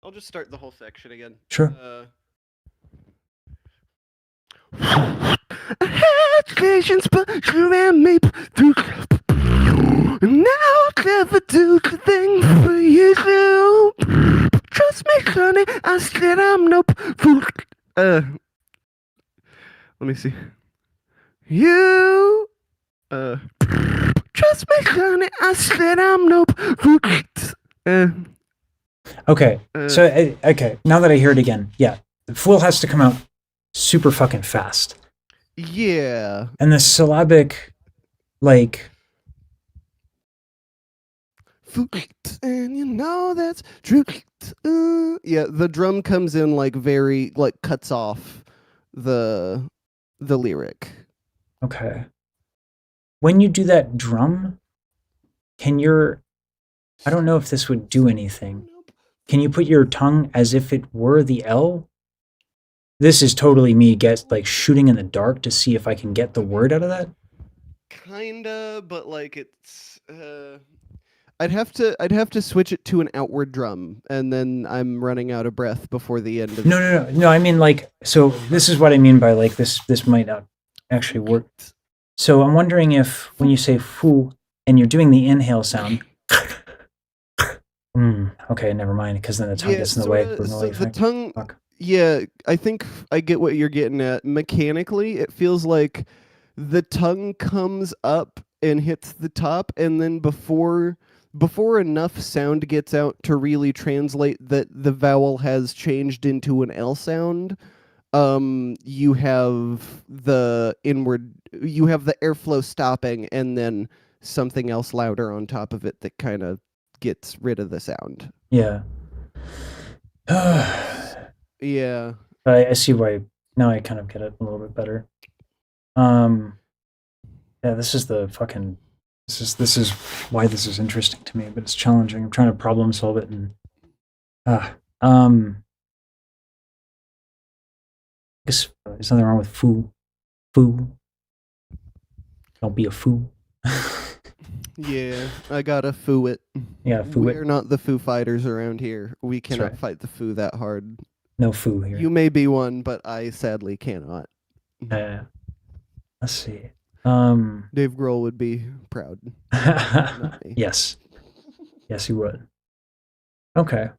I'll just start the whole section again. Sure. I had patience, but you ran me through. Now I'll never do the thing for you do. Trust me, honey, I said I'm no fool. Let me see. You. Trust me, honey, I said I'm no fool. Okay. So okay, now that I hear it again, yeah, the fool has to come out super fucking fast. Yeah. And the syllabic, like, and you know that's true. Yeah, the drum comes in like very like cuts off the lyric. okay. When you do that drum, I don't know if this would do anything. Can you put your tongue as if it were the L? This is totally me shooting in the dark to see if I can get the word out of that. Kinda, but like it's I'd have to switch it to an outward drum, and then I'm running out of breath before the end of No. I mean, like, so this is what I mean by like this might not actually work. So I'm wondering if when you say foo and you're doing the inhale sound, okay, never mind, because then the tongue gets in the way. So the tongue, yeah, I think I get what you're getting at. Mechanically, it feels like the tongue comes up and hits the top, and then before enough sound gets out to really translate that the vowel has changed into an L sound, you have the airflow stopping and then something else louder on top of it that kind of gets rid of the sound. Yeah. Yeah. I see why now I kind of get it a little bit better. Yeah, this is why this is interesting to me, but it's challenging. I'm trying to problem solve it and I guess there's nothing wrong with foo. Don't be a foo. Yeah, I gotta foo it. Yeah, foo it. We're not the Foo Fighters around here. We cannot fight the foo that hard. No foo here. You may be one, but I sadly cannot. Let's see. Dave Grohl would be proud. Yes, he would. Okay.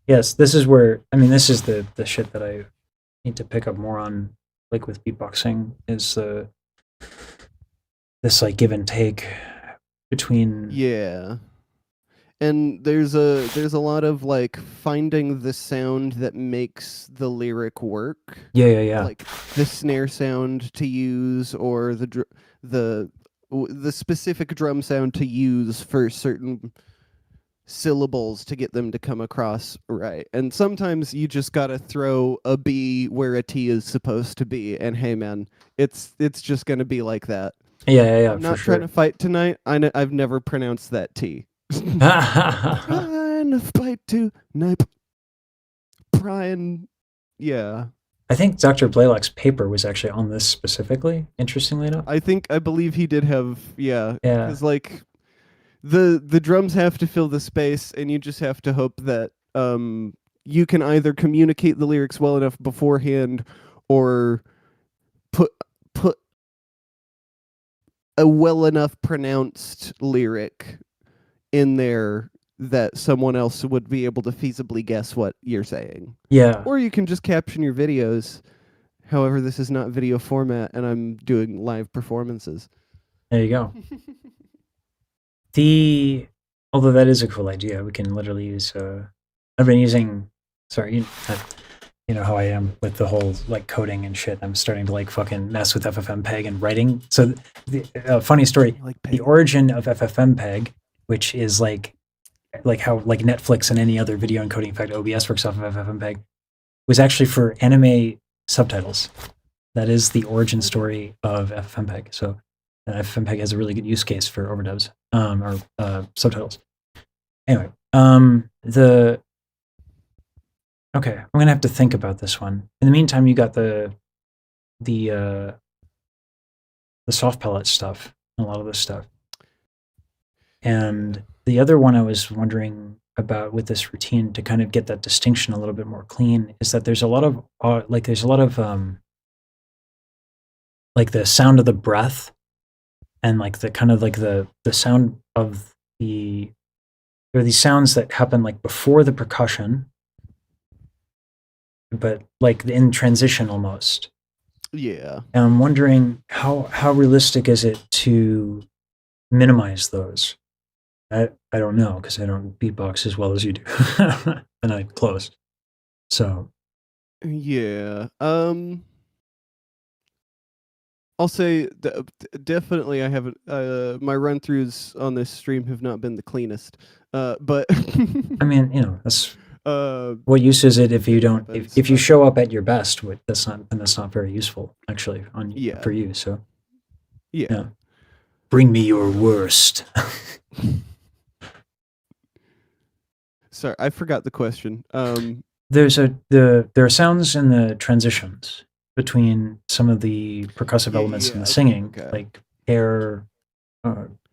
Yes, this is where this is the shit that I need to pick up more on, like with beatboxing, is this like give and take between. Yeah. And there's a lot of like finding the sound that makes the lyric work. Yeah. Like the snare sound to use, or the specific drum sound to use for certain syllables to get them to come across right. And sometimes you just gotta throw a B where a T is supposed to be, and hey man, it's just gonna be like that. Yeah. I'm not trying to fight tonight. I've never pronounced that T. Trying to fight tonight. Brian Yeah. I think Dr. Blaylock's paper was actually on this specifically, interestingly enough. I believe he did have, yeah, Yeah. because like the drums have to fill the space, and you just have to hope that you can either communicate the lyrics well enough beforehand, or put put a well enough pronounced lyric in there that someone else would be able to feasibly guess what you're saying. Yeah. Or you can just caption your videos. However, this is not video format, and I'm doing live performances. There you go. Although that is a cool idea, we can literally use. I've been using. Sorry, you know how I am with the whole like coding and shit. I'm starting to like fucking mess with FFmpeg and writing. So the funny story: Like the origin of FFmpeg, which is like how like Netflix and any other video encoding, in fact OBS works off of FFmpeg, was actually for anime subtitles. That is the origin story of FFmpeg. So FFmpeg has a really good use case for overdubs or subtitles. Anyway, okay, I'm gonna have to think about this one. In the meantime, you got the soft palette stuff, and a lot of this stuff, and the other one I was wondering about with this routine to kind of get that distinction a little bit more clean is that there's a lot of like the sound of the breath and like the kind of like the sound of there are these sounds that happen like before the percussion, but like in transition almost. Yeah. And I'm wondering how realistic is it to minimize those? I don't know because I don't beatbox as well as you do, and I close. So yeah, I'll say definitely I haven't. My run-throughs on this stream have not been the cleanest. But I mean, you know, that's uh, what use is it if you don't happens. if you show up at your best? That's not very useful actually Yeah. for you. So yeah. Bring me your worst. Sorry, I forgot the question. There are sounds in the transitions between some of the percussive elements in the singing, okay. like air,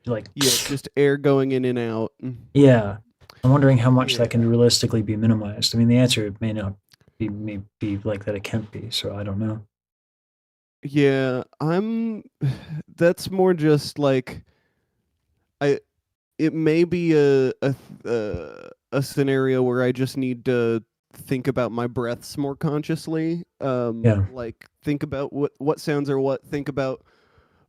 like just air going in and out. Yeah, I'm wondering how much that can realistically be minimized. I mean, the answer may not may be like that. It can't be. So I don't know. Yeah, that's more just like it may be a scenario where I just need to think about my breaths more consciously. Like think about what sounds are what. Think about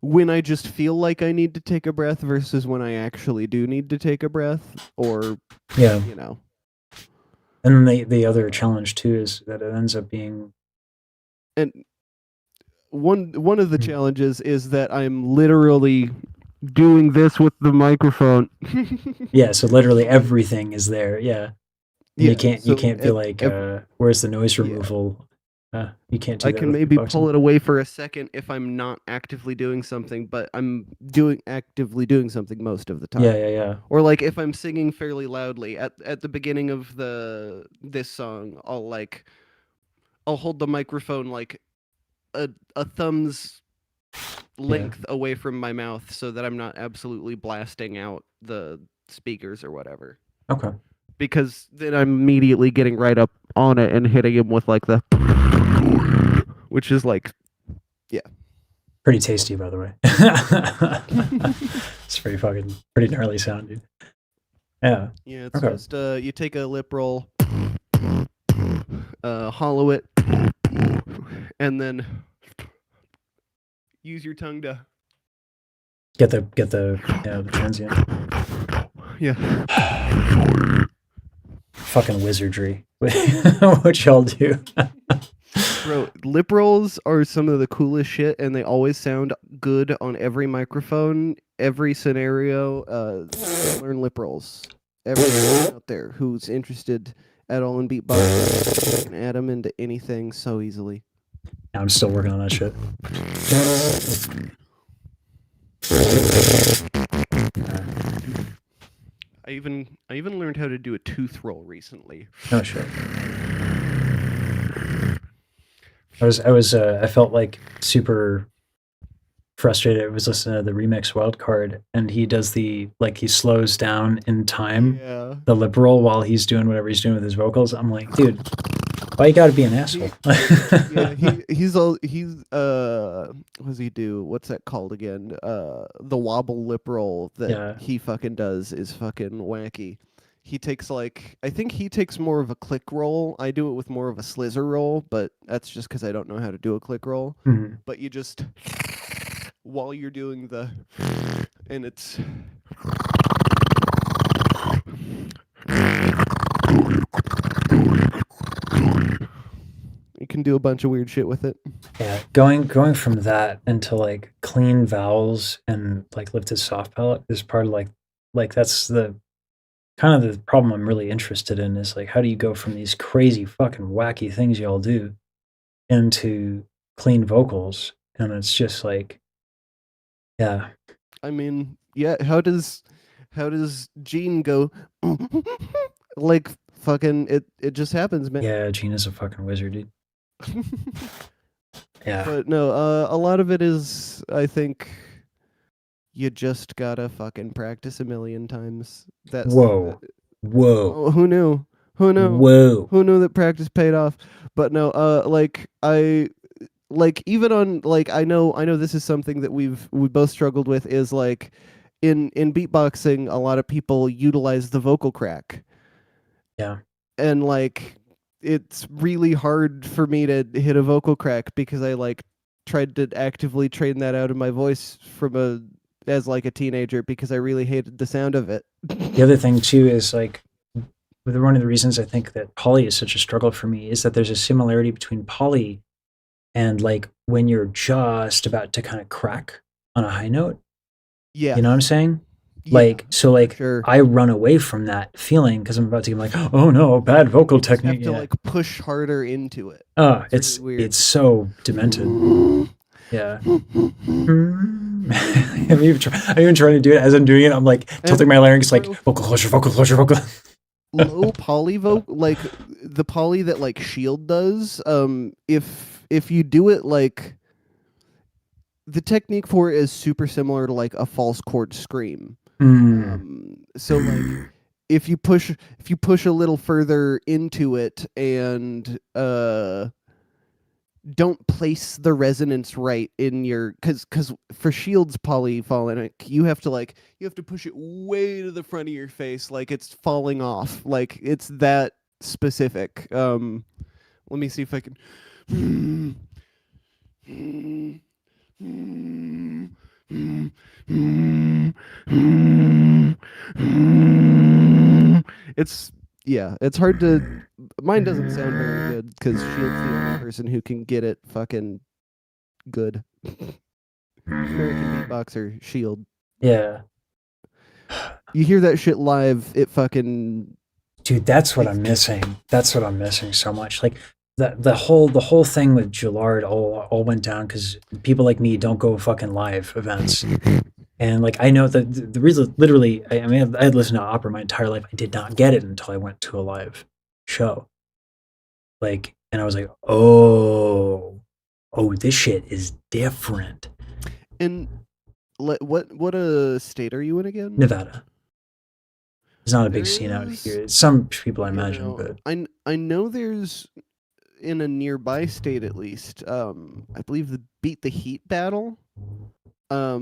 when I just feel like I need to take a breath versus when I actually do need to take a breath, or you know. And then the other challenge too is that it ends up being, and one of the challenges is that I'm literally doing this with the microphone. Yeah, so literally everything is there. Yeah. You can't be like where's the noise removal? You can't do that. I can maybe pull it away for a second if I'm not actively doing something, but I'm actively doing something most of the time. Yeah. Or like if I'm singing fairly loudly at the beginning of this song, I'll hold the microphone like a thumb's length away from my mouth so that I'm not absolutely blasting out the speakers or whatever. Okay. Because then I'm immediately getting right up on it and hitting him with like the, which is like, yeah, pretty tasty, by the way. It's pretty gnarly sound, dude. Yeah. Yeah, it's just you take a lip roll, hollow it, and then use your tongue to get the transient. Yeah. Fucking wizardry. What y'all do. Bro, lip rolls are some of the coolest shit, and they always sound good on every microphone, every scenario. Learn lip rolls. Everyone out there who's interested at all in beatboxing can add them into anything so easily. I'm still working on that shit. I even learned how to do a tooth roll recently. Oh shit. I felt like super frustrated. I was listening to the remix Wildcard, and he does the like he slows down in time, Yeah. the liberal while he's doing whatever he's doing with his vocals. I'm like, dude, why you got to be an asshole? Yeah, he's what does he do? What's that called again? The wobble lip roll that Yeah. he fucking does is fucking wacky. He takes I think he takes more of a click roll. I do it with more of a slizzer roll, but that's just because I don't know how to do a click roll. Mhm. But you just while you're doing the and it's you can do a bunch of weird shit with it. Yeah, going from that into like clean vowels and like lifted soft palate is part of like that's the kind of the problem I'm really interested in is like how do you go from these crazy fucking wacky things y'all do into clean vocals? And it's just like, yeah, I mean, yeah, how does Gene go like fucking it just happens, man. yeah, Gina's a fucking wizard, dude. Yeah. But no, a lot of it is I think you just gotta fucking practice a million times. That's Whoa. Whoa. oh, who knew? Who knew? Whoa. Who knew that practice paid off? But no, like even on like I know this is something that we both struggled with is like in beatboxing a lot of people utilize the vocal crack. Yeah. And like it's really hard for me to hit a vocal crack because I like tried to actively train that out of my voice as like a teenager because I really hated the sound of it. The other thing too is like one of the reasons I think that poly is such a struggle for me is that there's a similarity between poly and like when you're just about to kind of crack on a high note. Yeah. You know what I'm saying? Yeah, Like so like sure. I run away from that feeling because I'm about to get like, oh no, bad vocal You just technique. have to Yeah. like push harder into it. Oh, It's it's really weird. it's so demented. Yeah. I'm even trying to do it as I'm doing it. I'm like tilting my larynx, like vocal closure, vocal closure, vocal. Low poly like the poly that like Shield does. If you do it like the technique for it is super similar to like a false chord scream. So like if you push a little further into it and don't place the resonance right in your because for Shield's polyphonic you have to push it way to the front of your face like it's falling off, like it's that specific. Let me see if I can it's it's hard to mine doesn't sound very good because Shield's the only person who can get it fucking good. American beatboxer Shield. Yeah. You hear that shit live, it fucking Dude, that's what I'm missing. That's what I'm missing so much. Like the whole thing with Gillard all went down because people like me don't go fucking live events. And like I know that the reason literally I mean I had listened to opera my entire life. I did not get it until I went to a live show. Like and I was like, oh, this shit is different. And what state are you in again? Nevada. There's not a big scene out here. Some people I imagine, but I know there's in a nearby state at least. I believe the Beat the Heat battle. I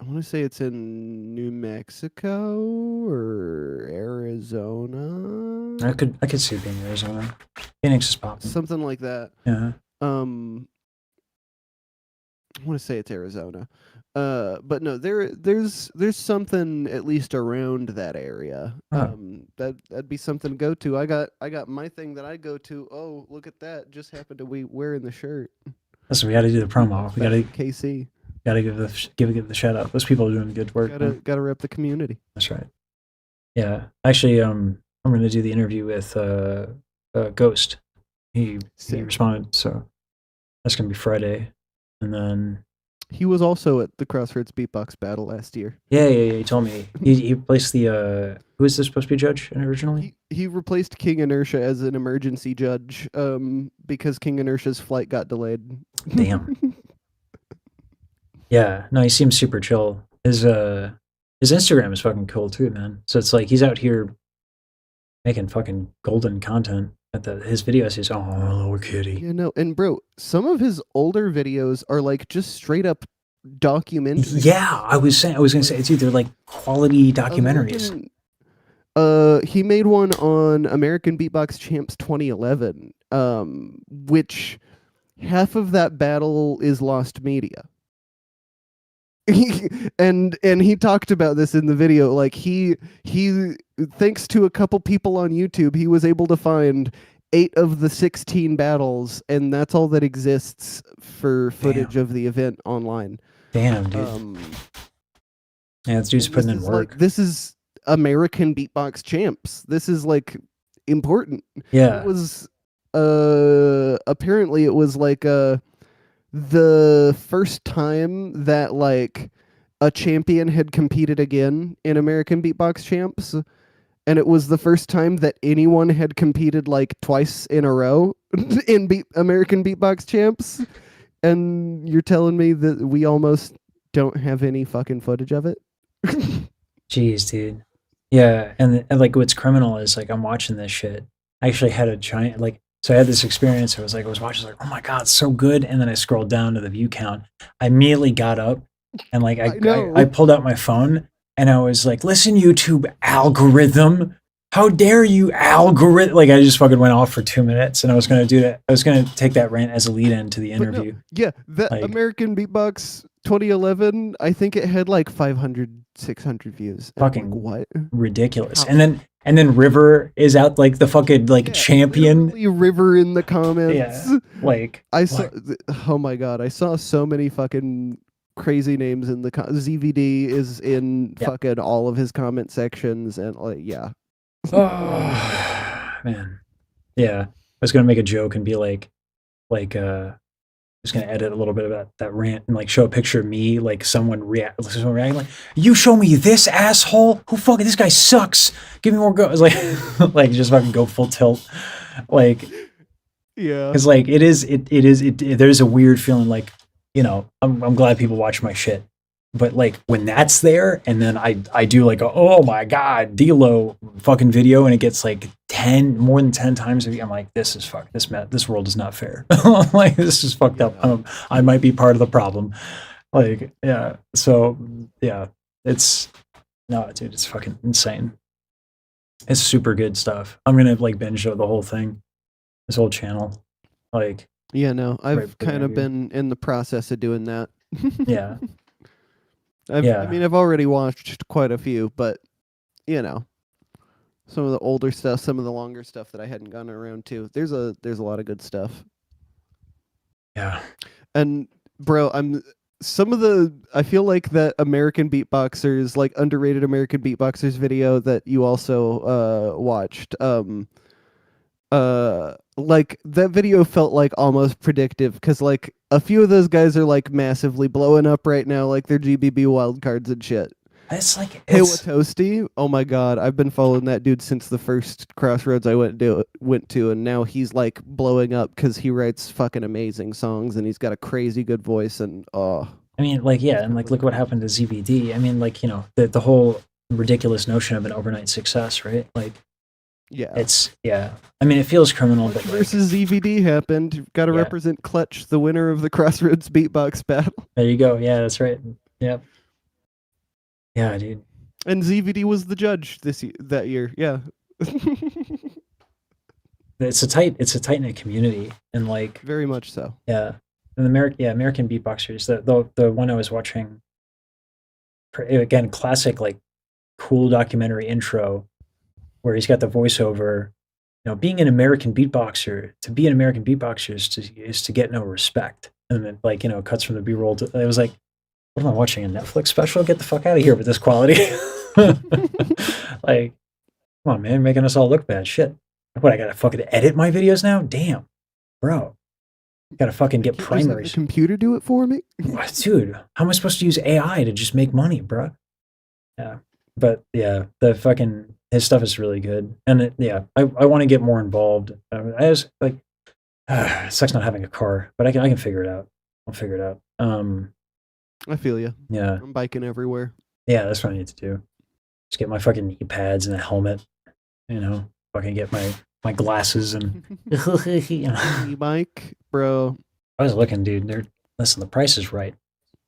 want to say it's in New Mexico or Arizona. I could see it being Arizona. Phoenix is popping. Something like that. Yeah. I want to say it's Arizona. But no, there's something at least around that area. That'd be something to go to. I got my thing that I go to. Oh, look at that! Just happened to be wearing the shirt. Listen, we got to do the promo. We got to KC. Got to give the shout out. Those people are doing good work. Gotta rep the community. That's right. Yeah, actually, I'm going to do the interview with Ghost. He responded, so that's going to be Friday, and then He was also at the Crossroads Beatbox Battle last year. Yeah, he told me he placed the who is this supposed to be judge originally? He replaced King Inertia as an emergency judge because King Inertia's flight got delayed. Damn. Yeah, no, he seems super chill. His Instagram is fucking cool too, man. So it's like he's out here making fucking golden content. At his videos, he's oh little kitty. You know, and bro, some of his older videos are like just straight up documentaries. Yeah, I was gonna say it's either like quality documentaries. He made one on American Beatbox Champs 2011, which half of that battle is lost media. and he talked about this in the video. Like he thanks to a couple people on YouTube, he was able to find 8 of the 16 battles, and that's all that exists for footage of the event online. Damn, dude. Yeah, this dude's putting in work. Like, this is American Beatbox Champs. This is like important. Yeah. It was apparently it was like the first time that like a champion had competed again in American Beatbox Champs, and it was the first time that anyone had competed like twice in a row in American Beatbox Champs. And you're telling me that we almost don't have any fucking footage of it? Jeez, dude. Yeah, and like what's criminal is like I'm watching this shit. I actually had a giant like so I had this experience. I was watching like, oh my god, it's so good. And then I scrolled down to the view count. I immediately got up and like I pulled out my phone and I was like, listen, YouTube algorithm. How dare you algorithm? Like I just fucking went off for 2 minutes and I was gonna do that. I was gonna take that rant as a lead in to the interview. No, yeah, that like, American Beatbox 2011, I think it had like 500, 600 views. Fucking like, what? Ridiculous. How? And then River is out like the fucking like champion. River in the comments. Yeah. Like I saw. Oh my god! I saw so many fucking crazy names in the ZVD is in fucking all of his comment sections and like yeah. Oh man. Yeah. I was gonna make a joke and be like just gonna edit a little bit about that rant and like show a picture of me, like someone reacting like, "You show me this asshole? Who fucking this guy sucks? Give me more go." Like, like just fucking go full tilt, like, yeah. Because like it is. There's a weird feeling like, you know, I'm glad people watch my shit, but like when that's there and then I do like a oh my god D-Lo fucking video and it gets like more than 10 times a view, I'm like this is this world is not fair. Like this is fucked up. I might be part of the problem. Like yeah, so yeah, it's no dude, it's fucking insane. It's super good stuff. I'm gonna like binge the whole thing, this whole channel. Like yeah, no, I've kind of been in the process of doing that. Yeah. I mean, I've already watched quite a few, but you know, some of the older stuff, some of the longer stuff that I hadn't gotten around to. There's a lot of good stuff. Yeah. And bro, I feel like that American Beatboxers, like underrated American Beatboxers video that you also watched, like that video felt like almost predictive because like a few of those guys are like massively blowing up right now, like they're GBB wildcards and shit. It's like Hey Watosti, oh my god, I've been following that dude since the first Crossroads I went to, and now he's like blowing up because he writes fucking amazing songs and he's got a crazy good voice and I mean, like yeah, and like look what happened to ZVD. I mean, like you know the whole ridiculous notion of an overnight success, right? Like yeah, it's yeah. I mean, it feels criminal, but versus ZVD happened. You've got to represent Clutch, the winner of the Crossroads Beatbox battle. There you go. Yeah, that's right. Yep. Yeah, dude. And ZVD was the judge that year. Yeah. It's a tight knit community, and like very much so. Yeah, and American Beatboxers. The one I was watching. Again, classic like cool documentary intro, where he's got the voiceover. You know, being an American beatboxer, to be an American beatboxer is to get no respect, and then like you know cuts from the B-roll. It was like, what am I watching, a Netflix special? Get the fuck out of here with this quality. Like, come on, man, making us all look bad. Shit. What, I gotta fucking edit my videos now? Damn, bro. Gotta fucking get Can't just have the primaries. computer do it for me. What, dude, how am I supposed to use AI to just make money, bruh? Yeah. But yeah, the fucking his stuff is really good. And yeah, I want to get more involved. I was like, it sucks not having a car, but I can figure it out. I'll figure it out. I feel you. Yeah. I'm biking everywhere. Yeah, that's what I need to do. Just get my fucking knee pads and a helmet, you know, fucking get my glasses and E-bike, bro. I was looking, dude. Listen, the price is right.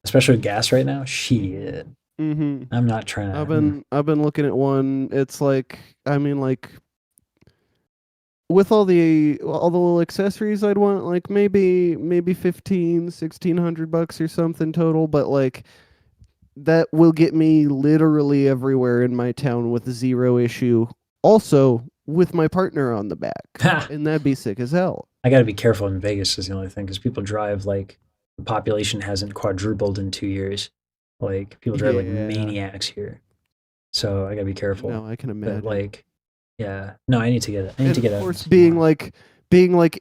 Especially with gas right now. Shit. Mm-hmm. I'm not trying to I've been looking at one. It's like, I mean, like, with all the little accessories I'd want, like maybe 1,500-1,600 bucks or something total, but like that will get me literally everywhere in my town with zero issue. Also with my partner on the back. And that'd be sick as hell. I got to be careful in Vegas is the only thing because people drive like the population hasn't quadrupled in 2 years. Like people drive like Yeah. maniacs here, so I got to be careful. No, I can But imagine. like, yeah, no, I need to get it. I need And to get of it. course, being like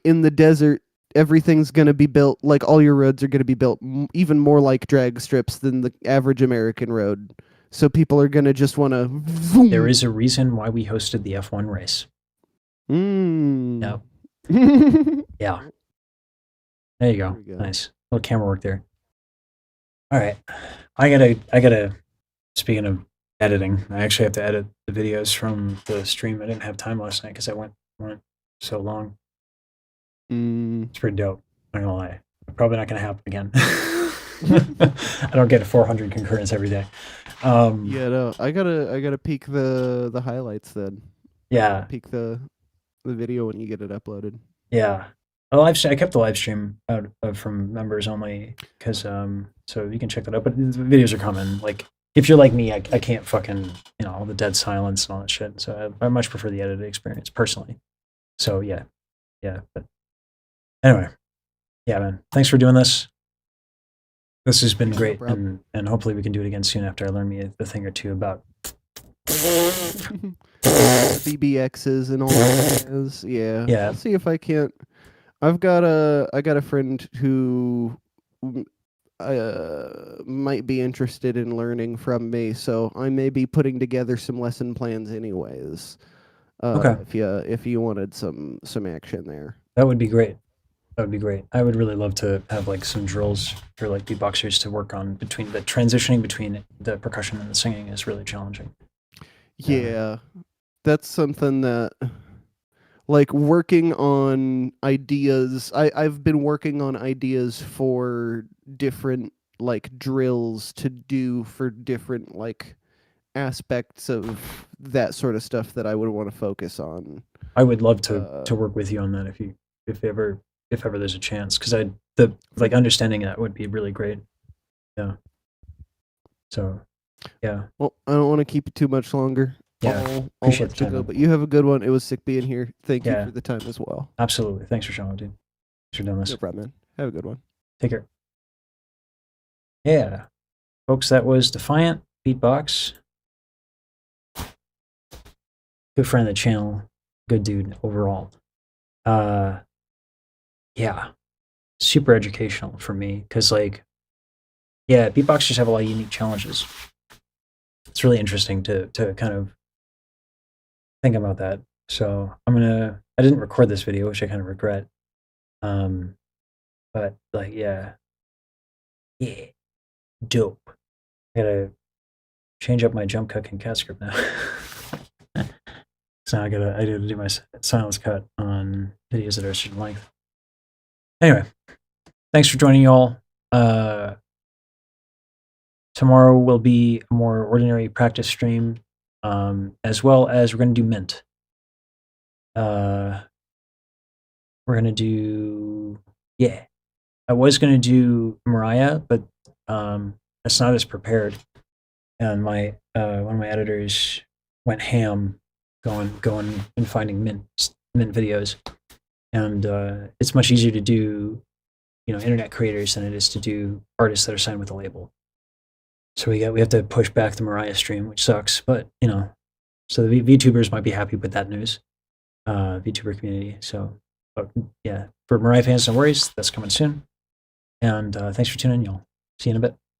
in the desert, everything's gonna be built like all your roads are gonna be built even more like drag strips than the average American road. So people are gonna just want to. There is a reason why we hosted the F1 race. Yep. Yeah. There you go. There we go. Nice little camera work there. All right, I gotta. Speaking of editing, I actually have to edit the videos from the stream. I didn't have time last night because I went so long. It's pretty dope. I'm not gonna lie. Probably not gonna happen again. I don't get a 400 concurrence every day. Yeah, no, I gotta peek the highlights then. Yeah, Peek the video when you get it uploaded. yeah. I kept the live stream out from members only because so you can check that out. But the videos are coming. Like if you're like me, I can't fucking all the dead silence and all that shit. So I much prefer the edited experience personally. So yeah. But anyway, yeah, man. Thanks for doing this. This has been No great, problem. and hopefully we can do it again soon after I learn me a thing or two about. BBX's and all that jazz. Yeah. Yeah. I'll see if I can't. I got a friend who might be interested in learning from me, so I may be putting together some lesson plans anyways. Okay. If you wanted some action there. That would be great. That would be great. I would really love to have like some drills for like beatboxers to work on between the transitioning between the percussion and the singing is really challenging. Yeah. That's something that like working on ideas. I've been working on ideas for different like drills to do for different like aspects of that sort of stuff that I would want to focus on. I would love to work with you on that if ever there's a chance because the like understanding that would be really great. Yeah. So, yeah. Well, I don't want to keep it too much longer. Yeah. I'll Appreciate let the you time, go, man. but you have a good one. It was sick being here. Thank you Yeah. for the time as well. Absolutely. Thanks for showing up, dude. Thanks for doing this. No problem, man. Have a good one. Take care. Yeah. Folks, that was Defiant Beatbox. Good friend of the channel. Good dude overall. Yeah. Super educational for me because like yeah, beatboxers have a lot of unique challenges. It's really interesting to kind of think about that. So I didn't record this video, which I kind of regret. But like yeah, dope. I gotta change up my jump cut and cat script now. So I gotta do my silence cut on videos that are a certain length. Anyway, thanks for joining y'all. Tomorrow will be a more ordinary practice stream, as well as we're gonna do Mint. We're gonna do I was gonna do Mariah, but that's not as prepared. And my one of my editors went ham going and finding mint videos, and it's much easier to do internet creators than it is to do artists that are signed with a label. So we have to push back the Mariah stream, which sucks, but so the VTubers might be happy with that news, VTuber community. So But yeah, for Mariah fans, no worries. That's coming soon. And thanks for tuning in, y'all. See you in a bit.